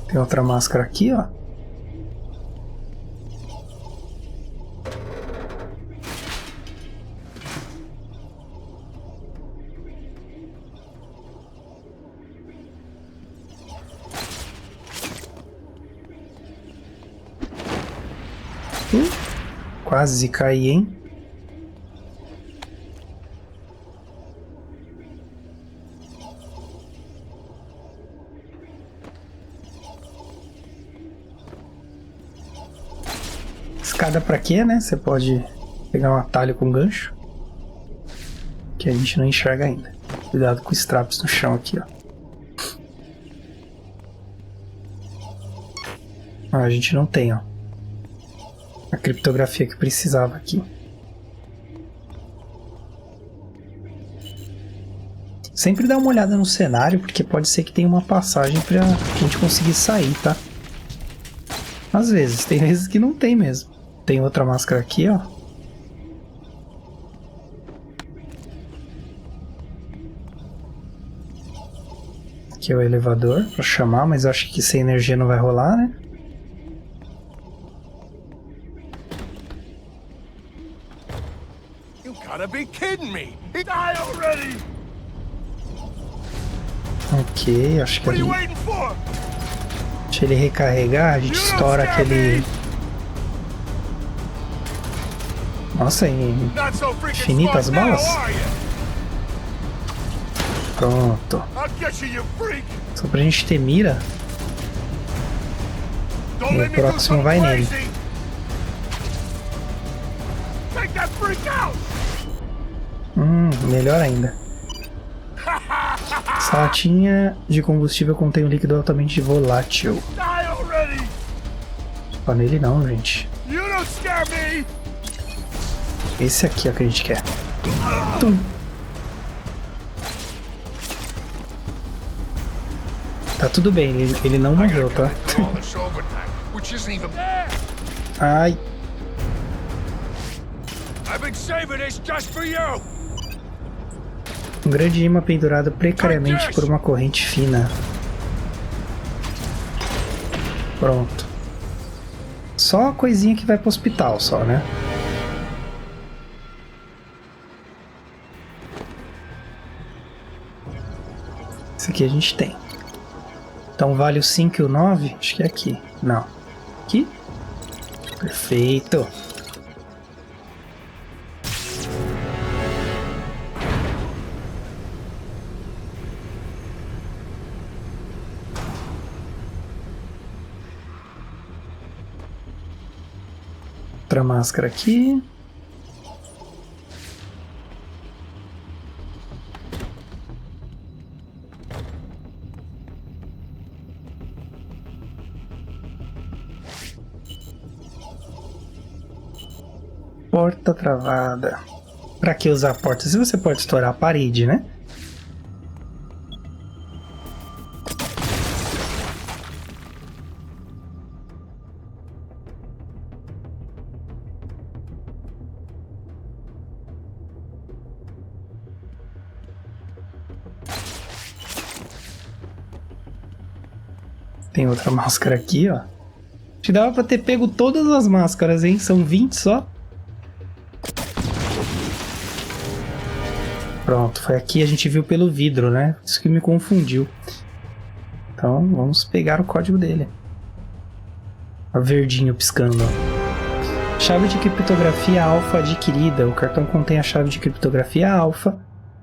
Tem outra máscara aqui, ó. Quase caí, hein? Escada pra quê, né? Você pode pegar um atalho com gancho. Que a gente não enxerga ainda. Cuidado com os trapos no chão aqui, ó. Ah, a gente não tem, ó. A criptografia que precisava aqui. Sempre dá uma olhada no cenário, porque pode ser que tenha uma passagem pra gente conseguir sair, tá? Às vezes, tem vezes que não tem mesmo. Tem outra máscara aqui, ó. Aqui é o elevador pra chamar, mas eu acho que sem energia não vai rolar, né? You gotta be kidding me! He died already! Ok, acho que What are you ali... waiting for? Deixa ele recarregar, a gente estoura aquele... Nossa, infinitas balas? Pronto. Só pra gente ter mira. E o próximo vai nele. Melhor ainda. Essa latinha de combustível contém um líquido altamente volátil. Só nele não, gente. Esse aqui é o que a gente quer. Tum. Tá tudo bem, ele não morreu, tá? Ai. Um grande imã pendurado precariamente por uma corrente fina. Pronto. Só a coisinha que vai pro hospital, só, né? Esse aqui a gente tem. Então vale o 5 e o 9? Acho que é aqui. Não. Aqui? Perfeito. Outra máscara aqui. Porta travada. Pra que usar a porta? Se você pode estourar a parede, né? Tem outra máscara aqui, ó. Acho que dava pra ter pego todas as máscaras, hein? São 20 só. Pronto, foi aqui, a gente viu pelo vidro, né? Isso que me confundiu. Então, vamos pegar o código dele. O verdinho piscando. Chave de criptografia alfa adquirida. O cartão contém a chave de criptografia alfa,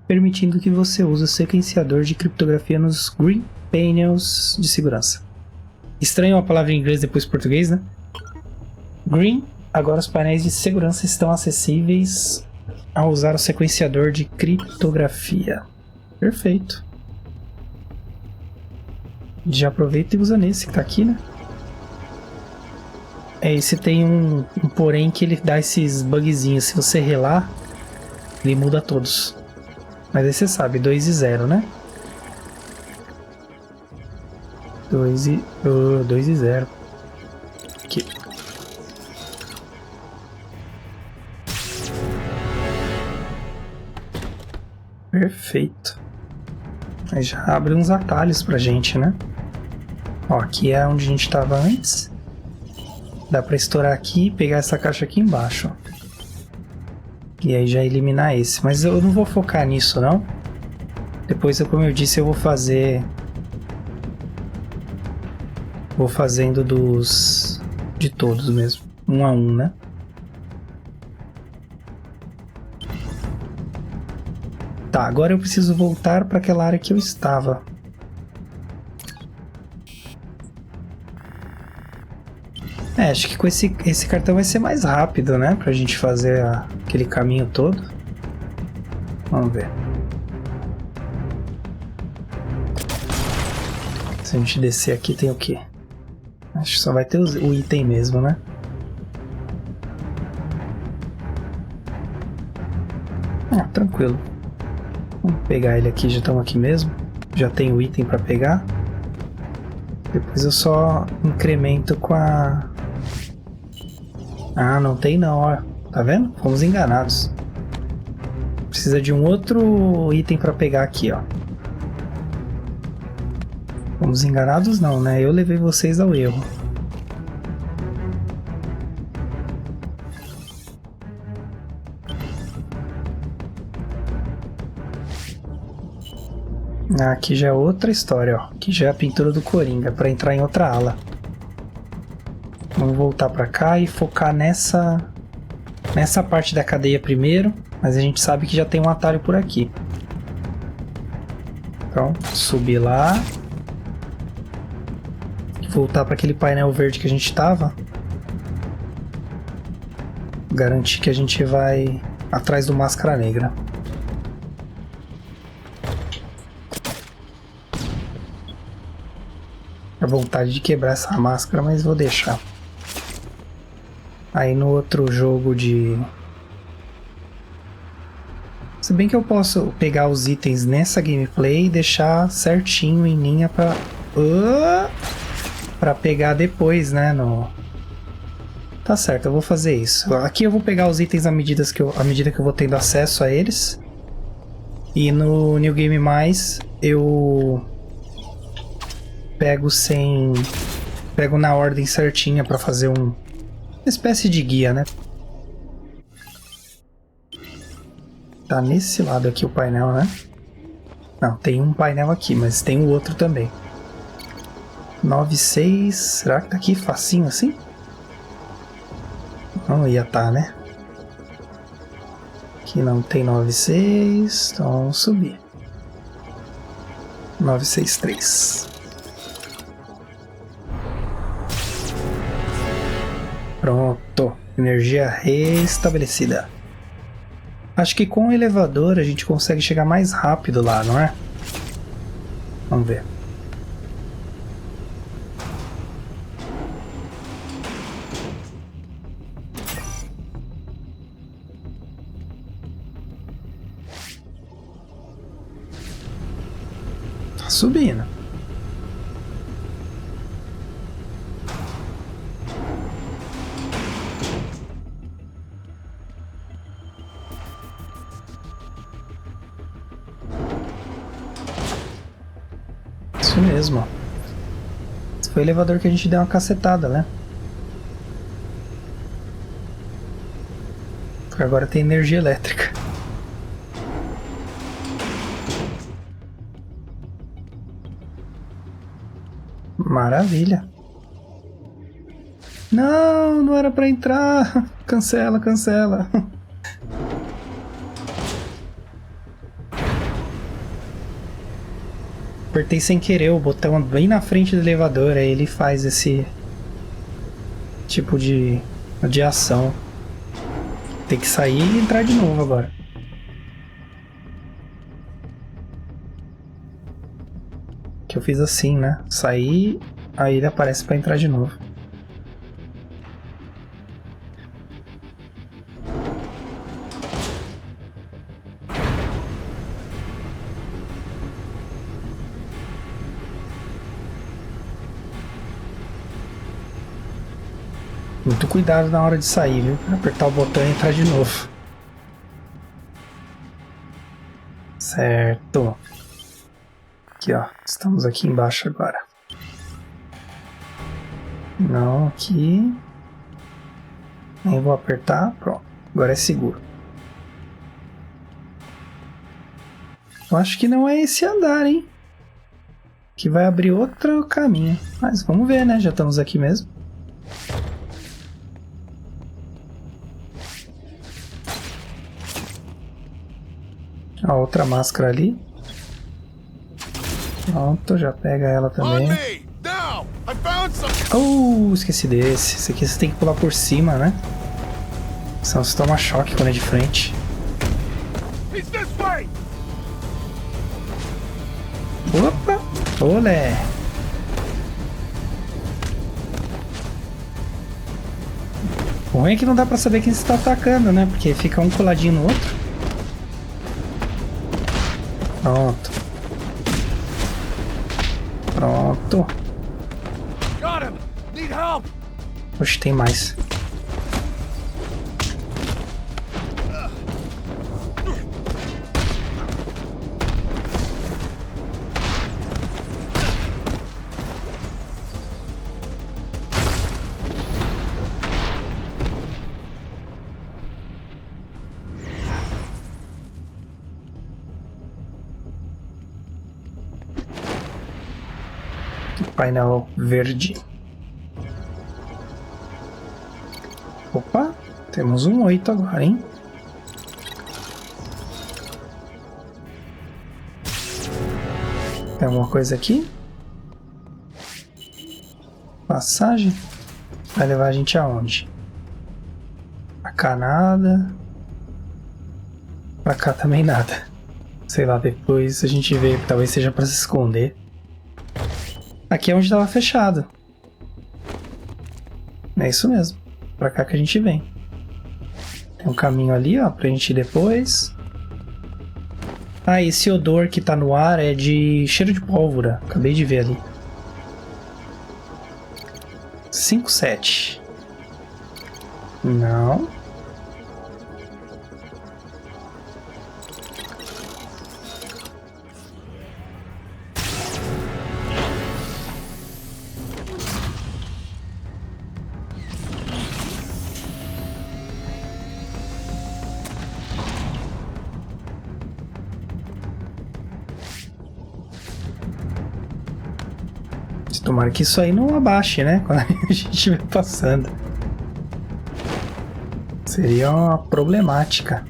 permitindo que você use o sequenciador de criptografia nos Green Panels de segurança. Estranho a palavra em inglês depois português, né? Green. Agora os painéis de segurança estão acessíveis ao usar o sequenciador de criptografia. Perfeito. Já aproveita e usa nesse que tá aqui, né? Esse tem um porém que ele dá esses bugzinhos. Se você relar, ele muda todos. Mas aí você sabe, 2 e 0, né? 2 e 0. Aqui. Perfeito. Aí já abre uns atalhos pra gente, né? Ó, aqui é onde a gente tava antes. Dá pra estourar aqui e pegar essa caixa aqui embaixo, ó. E aí já eliminar esse. Mas eu não vou focar nisso, não. Depois, como eu disse, eu vou fazer... Vou fazendo de todos mesmo. 1 a 1, né? Tá, agora eu preciso voltar para aquela área que eu estava. Acho que com esse cartão vai ser mais rápido, né? Pra gente fazer aquele caminho todo. Vamos ver. Se a gente descer aqui, tem o quê? Acho que só vai ter o item mesmo, né? Ah, tranquilo. Vamos pegar ele aqui, já estamos aqui mesmo. Já tem o item para pegar. Depois eu só incremento com a... Ah, não tem não, ó. Tá vendo? Fomos enganados. Precisa de um outro item para pegar aqui, ó. Fomos enganados não, né? Eu levei vocês ao erro. Aqui já é outra história, ó. Aqui já é a pintura do Coringa, para entrar em outra ala. Vamos voltar para cá e focar nessa parte da cadeia primeiro, mas a gente sabe que já tem um atalho por aqui. Então, subir lá. Voltar para aquele painel verde que a gente estava. Garantir que a gente vai atrás do Máscara Negra. A vontade de quebrar essa máscara, mas vou deixar. Aí no outro jogo de... Se bem que eu posso pegar os itens nessa gameplay e deixar certinho em linha pra pegar depois, né? Tá certo, eu vou fazer isso. Aqui eu vou pegar os itens à medida que eu vou tendo acesso a eles. E no New Game Mais eu pego na ordem certinha pra fazer uma espécie de guia, né? Tá nesse lado aqui o painel, né? Não, tem um painel aqui, mas tem o outro também. 9.6... Será que tá aqui facinho assim? Não ia tá, né? Aqui não tem 9.6, então vamos subir. 9.6.3. Pronto, energia restabelecida. Acho que com o elevador a gente consegue chegar mais rápido lá, não é? Vamos ver. Tá subindo. Isso mesmo. foi o elevador que a gente deu uma cacetada, né? Porque agora tem energia elétrica. Maravilha. Não, não era pra entrar. Cancela, cancela. Apertei sem querer o botão bem na frente do elevador, aí ele faz esse tipo de ação. Tem que sair e entrar de novo agora. Que eu fiz assim, né? Sair, aí ele aparece pra entrar de novo. Muito cuidado na hora de sair, viu? Apertar o botão e entrar de novo. Certo. Aqui, ó. Estamos aqui embaixo agora. Não, aqui. Nem vou apertar. Pronto. Agora é seguro. Eu acho que não é esse andar, hein? Que vai abrir outro caminho. Mas vamos ver, né? Já estamos aqui mesmo. A outra máscara ali. Pronto, já pega ela também. Esqueci desse. Esse aqui você tem que pular por cima, né? Senão você toma choque quando é de frente. Opa! Olé! O ruim é que não dá pra saber quem você tá atacando, né? Porque fica um coladinho no outro. Pronto. Pronto. Oxe, tem mais. Painel verde. Opa, temos um 8 agora, hein? Tem alguma coisa aqui? Passagem? Vai levar a gente aonde? Pra cá nada. Pra cá também nada. Sei lá, depois a gente vê, talvez seja pra se esconder. Aqui é onde estava fechado. É isso mesmo. Pra cá que a gente vem. Tem um caminho ali, ó, pra gente ir depois. Ah, esse odor que tá no ar é de cheiro de pólvora. Acabei de ver ali. 5-7. Não. Tomara que isso aí não abaixe, né? Quando a gente estiver passando. Seria uma problemática.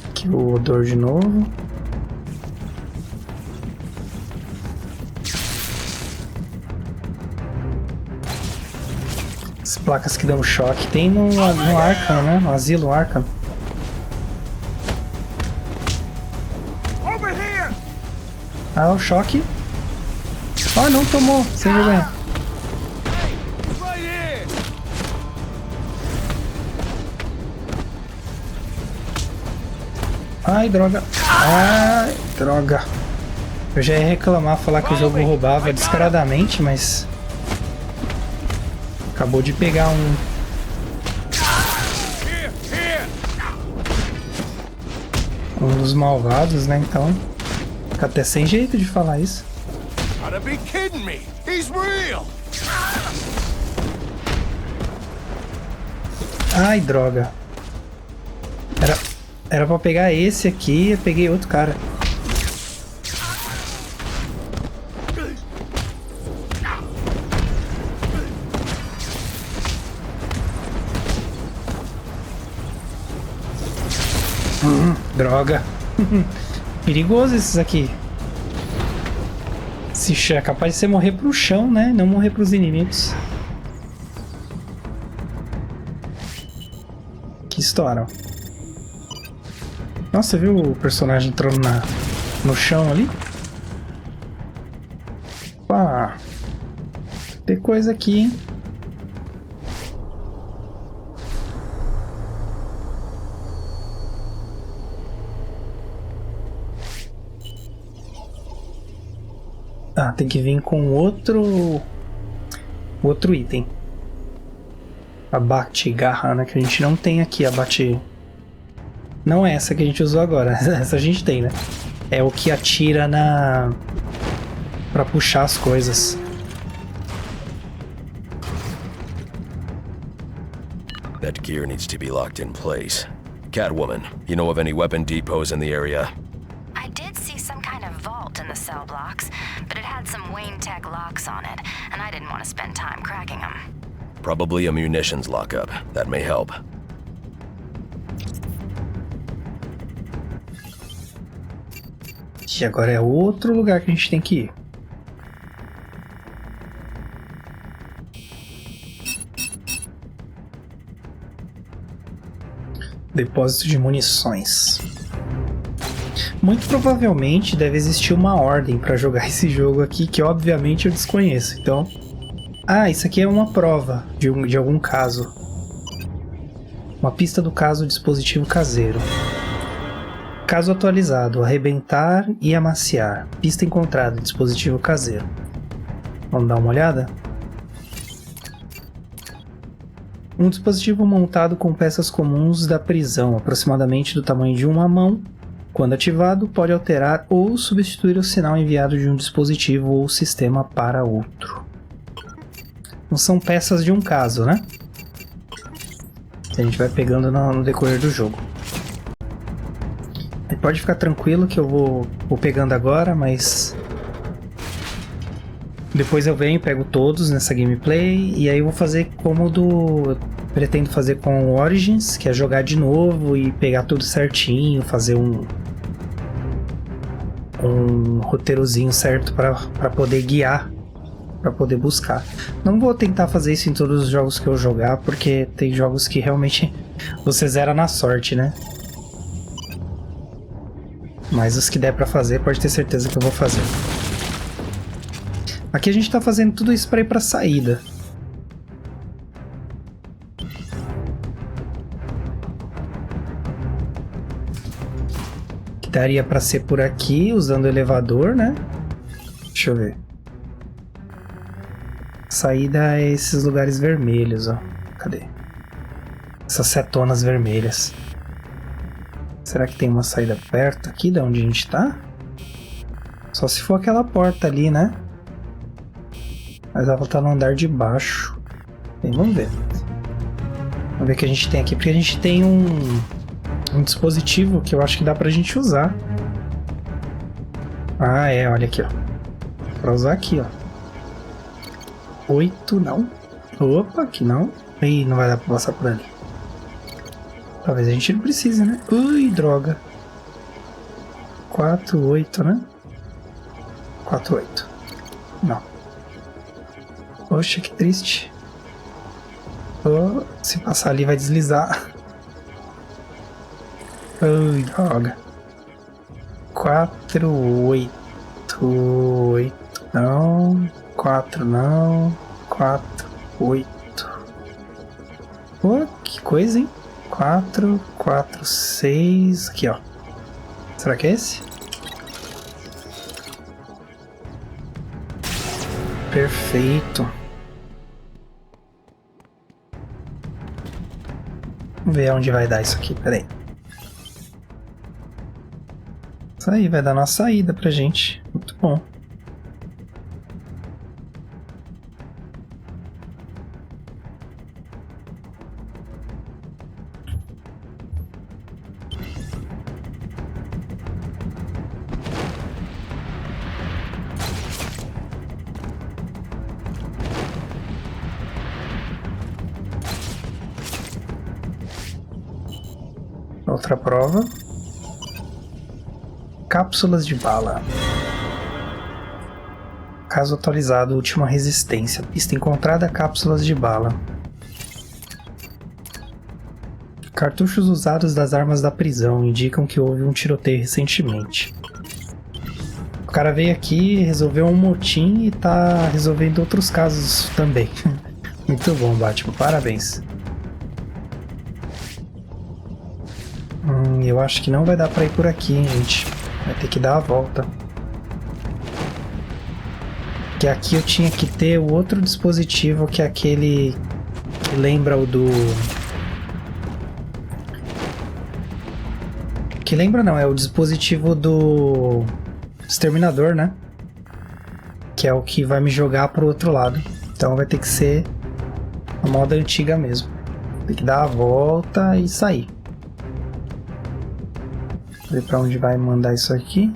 Aqui o odor de novo. Placas que dão choque. Tem no Arkham, né? No asilo Arkham. Ah, o choque. Oh, não tomou. Sem vergonha. Ai, droga. Ai, droga. Eu já ia reclamar, falar que o jogo roubava descaradamente, mas Acabou de pegar um dos malvados, né? Então, fica até sem jeito de falar isso. Gotta be kidding me! He's real! Ai, droga. Era pra pegar esse aqui, eu peguei outro cara. Droga. Perigoso esses aqui. Se é capaz de você morrer pro chão, né? Não morrer pros inimigos. Que história. Nossa, viu o personagem entrando no chão ali? Opa. Tem coisa aqui, hein? Ah, tem que vir com outro item. A bate-garra, né? Que a gente não tem aqui, a bate... Não é essa que a gente usou agora, essa a gente tem, né? É o que atira pra puxar as coisas. That gear needs to be locked in place. Catwoman, you know of any weapon depots in the area? I did see some kind of vault in the cell blocks, but it had some Wayne Tech locks on it, and I didn't want to spend time cracking them. Probably a munitions lockup. That may help. E agora é outro lugar que a gente tem que ir. Depósito de munições. Muito provavelmente deve existir uma ordem para jogar esse jogo aqui que obviamente eu desconheço. Então, isso aqui é uma prova de algum caso. Uma pista do caso dispositivo caseiro. Caso atualizado, arrebentar e amaciar. Pista encontrada, dispositivo caseiro. Vamos dar uma olhada? Um dispositivo montado com peças comuns da prisão, aproximadamente do tamanho de uma mão. Quando ativado, pode alterar ou substituir o sinal enviado de um dispositivo ou sistema para outro. Não são peças de um caso, né? A gente vai pegando no decorrer do jogo. Pode ficar tranquilo que eu vou pegando agora, mas... Depois eu venho e pego todos nessa gameplay, e aí eu vou fazer como pretendo fazer com o Origins, que é jogar de novo e pegar tudo certinho, fazer um roteirozinho certo para poder guiar, para poder buscar. Não vou tentar fazer isso em todos os jogos que eu jogar, porque tem jogos que realmente você zera na sorte, né? Mas os que der pra fazer, pode ter certeza que eu vou fazer. Aqui a gente tá fazendo tudo isso pra ir pra saída. Que daria pra ser por aqui, usando o elevador, né? Deixa eu ver. Saída é esses lugares vermelhos, ó. Cadê? Essas setonas vermelhas. Será que tem uma saída perto aqui de onde a gente tá? Só se for aquela porta ali, né? Mas ela tá no andar de baixo. Bem, vamos ver. Vamos ver o que a gente tem aqui. Porque a gente tem um dispositivo que eu acho que dá pra gente usar. Olha aqui, ó. Pra usar aqui, ó. 8, não. Opa, aqui não. Ih, não vai dar pra passar por ali. Talvez a gente não precise, né? Ui, droga. 4, 8, né? 4, 8. Não. Poxa, que triste. Oh, se passar ali vai deslizar. Ui, droga. 4, 8. 8, não. 4, não. 4, 8. Pô, que coisa, hein? 4, 4, 6... Aqui, ó. Será que é esse? Perfeito. Vamos ver onde vai dar isso aqui, peraí. Isso aí, vai dar nossa saída pra gente. Muito bom. Outra prova. Cápsulas de bala. Caso atualizado, última resistência. Pista encontrada, cápsulas de bala. Cartuchos usados das armas da prisão indicam que houve um tiroteio recentemente. O cara veio aqui, resolveu um motim e tá resolvendo outros casos também. Muito bom, Batman. Parabéns. Eu acho que não vai dar pra ir por aqui, hein, gente. Vai ter que dar a volta. Que aqui eu tinha que ter o outro dispositivo, que é aquele que lembra o do... Que lembra não, é o dispositivo do Exterminador, né? Que é o que vai me jogar pro outro lado. Então vai ter que ser a moda antiga mesmo. Tem que dar a volta e sair. Ver pra onde vai mandar isso aqui.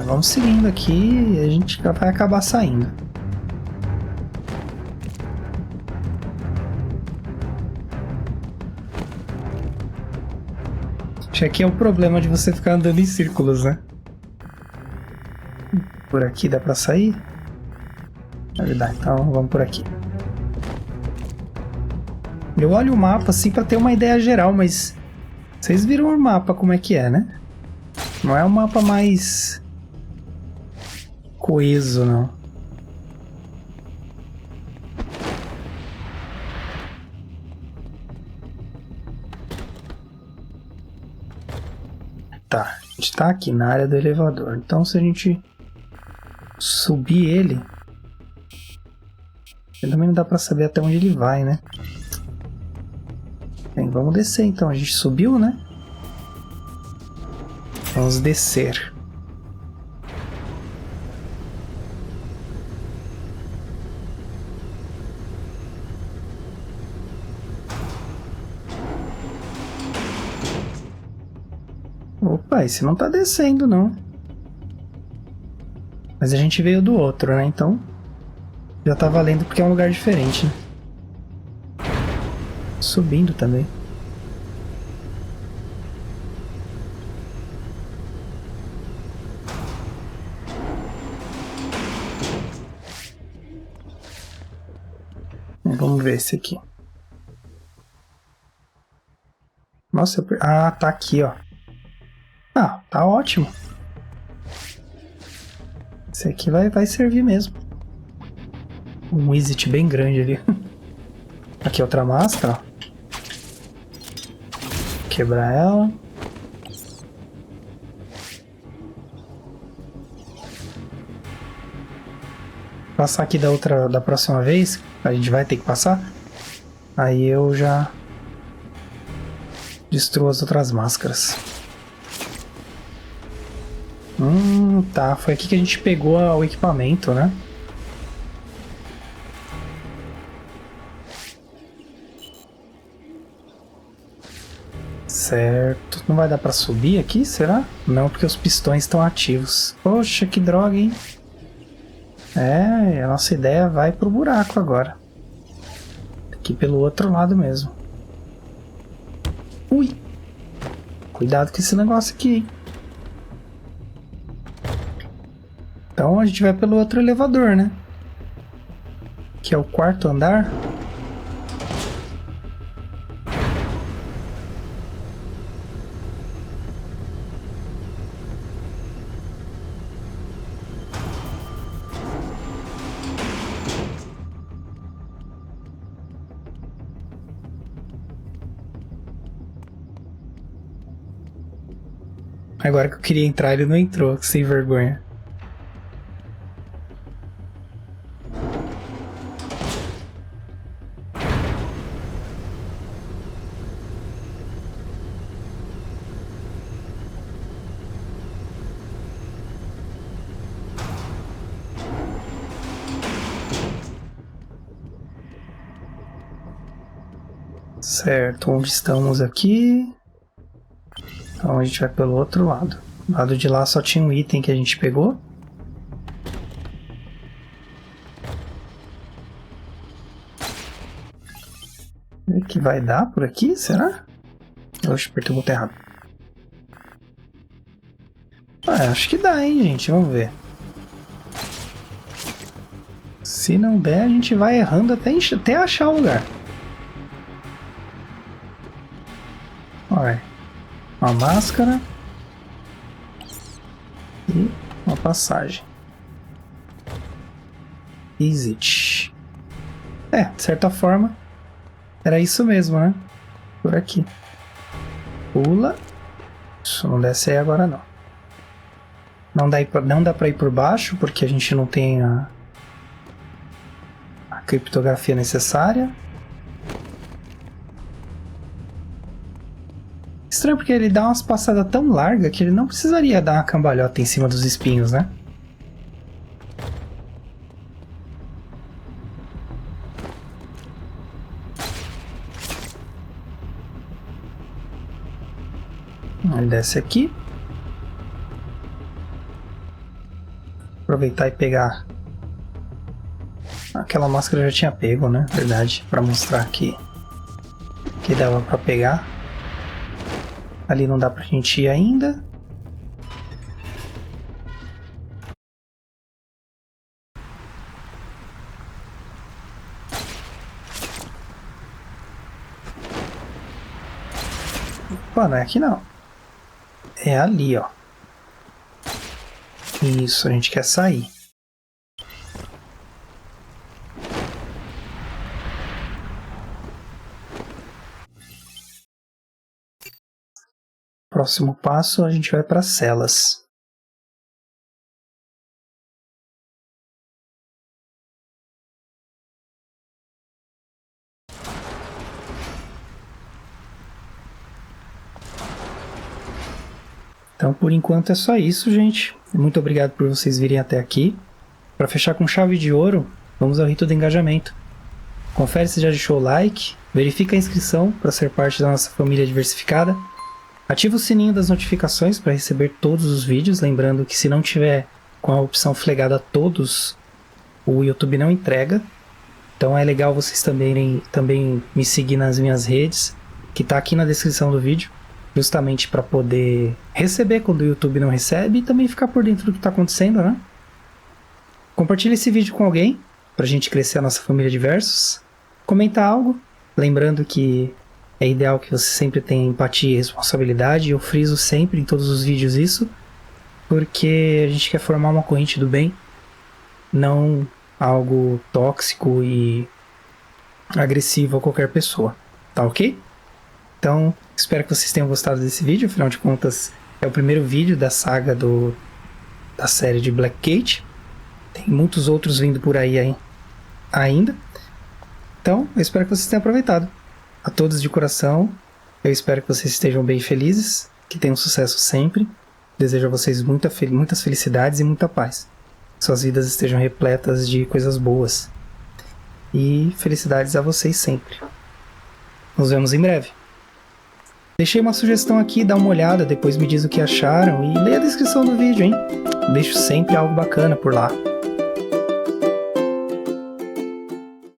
Vamos seguindo aqui e a gente vai acabar saindo. Acho que aqui é o problema de você ficar andando em círculos, né? Por aqui dá pra sair? Dá, então vamos por aqui. Eu olho o mapa assim pra ter uma ideia geral, mas vocês viram o mapa como é que é, né? Não é um mapa mais coeso, não. Tá, a gente tá aqui na área do elevador. Então se a gente subir ele também não dá pra saber até onde ele vai, né? Bem, vamos descer então. A gente subiu, né? Vamos descer. Opa, esse não tá descendo, não. Mas a gente veio do outro, né? Então já tá valendo porque é um lugar diferente, né? Subindo também. Vamos ver esse aqui. Nossa, ah, tá aqui, ó. Ah, tá ótimo. Esse aqui vai servir mesmo. Um exit bem grande ali. Aqui outra máscara, ó. Quebrar ela. Passar aqui da próxima vez. A gente vai ter que passar. Aí eu já destruo as outras máscaras. Tá. Foi aqui que a gente pegou o equipamento, né? Certo. Não vai dar pra subir aqui, será? Não, porque os pistões estão ativos. Poxa, que droga, hein? É, a nossa ideia vai pro buraco agora. Aqui pelo outro lado mesmo. Ui! Cuidado com esse negócio aqui, hein? Então a gente vai pelo outro elevador, né? Que é o quarto andar. Agora que eu queria entrar, ele não entrou, sem vergonha. Certo, onde estamos aqui? Então a gente vai pelo outro lado. Do lado de lá só tinha um item que a gente pegou. O que vai dar por aqui, será? Oxe, apertei o botão errado. Acho que dá, hein, gente? Vamos ver. Se não der, a gente vai errando até achar o lugar. Olha. Uma máscara. E uma passagem. Exit. De certa forma, era isso mesmo, né? Por aqui. Pula. Isso, não desce aí agora não. Não dá pra ir por baixo, porque a gente não tem a criptografia necessária. Estranho porque ele dá umas passadas tão largas que ele não precisaria dar uma cambalhota em cima dos espinhos, né? Ele desce aqui. Aproveitar e pegar. Aquela máscara eu já tinha pego, né? Verdade, pra mostrar que dava pra pegar. Ali não dá pra gente ir ainda. Opa, não é aqui não. É ali, ó. Isso, a gente quer sair. Próximo passo, a gente vai para as celas. Então, por enquanto é só isso, gente. Muito obrigado por vocês virem até aqui. Para fechar com chave de ouro, vamos ao rito do engajamento. Confere se já deixou o like, verifica a inscrição para ser parte da nossa família diversificada. Ativa o sininho das notificações para receber todos os vídeos, lembrando que se não tiver com a opção flegada todos, o YouTube não entrega. Então é legal vocês também me seguir nas minhas redes, que está aqui na descrição do vídeo, justamente para poder receber quando o YouTube não recebe e também ficar por dentro do que está acontecendo, né? Compartilhe esse vídeo com alguém, para a gente crescer a nossa família de Versus. Comenta algo, lembrando que é ideal que você sempre tenha empatia e responsabilidade. Eu friso sempre em todos os vídeos isso, porque a gente quer formar uma corrente do bem, não algo tóxico e agressivo a qualquer pessoa, tá ok? Então, espero que vocês tenham gostado desse vídeo, afinal de contas é o primeiro vídeo da saga da série de Blackgate. Tem muitos outros vindo por aí ainda. Então, eu espero que vocês tenham aproveitado. A todos de coração, eu espero que vocês estejam bem felizes, que tenham sucesso sempre. Desejo a vocês muitas felicidades e muita paz. Suas vidas estejam repletas de coisas boas. E felicidades a vocês sempre. Nos vemos em breve. Deixei uma sugestão aqui, dá uma olhada, depois me diz o que acharam e leia a descrição do vídeo, hein? Deixo sempre algo bacana por lá.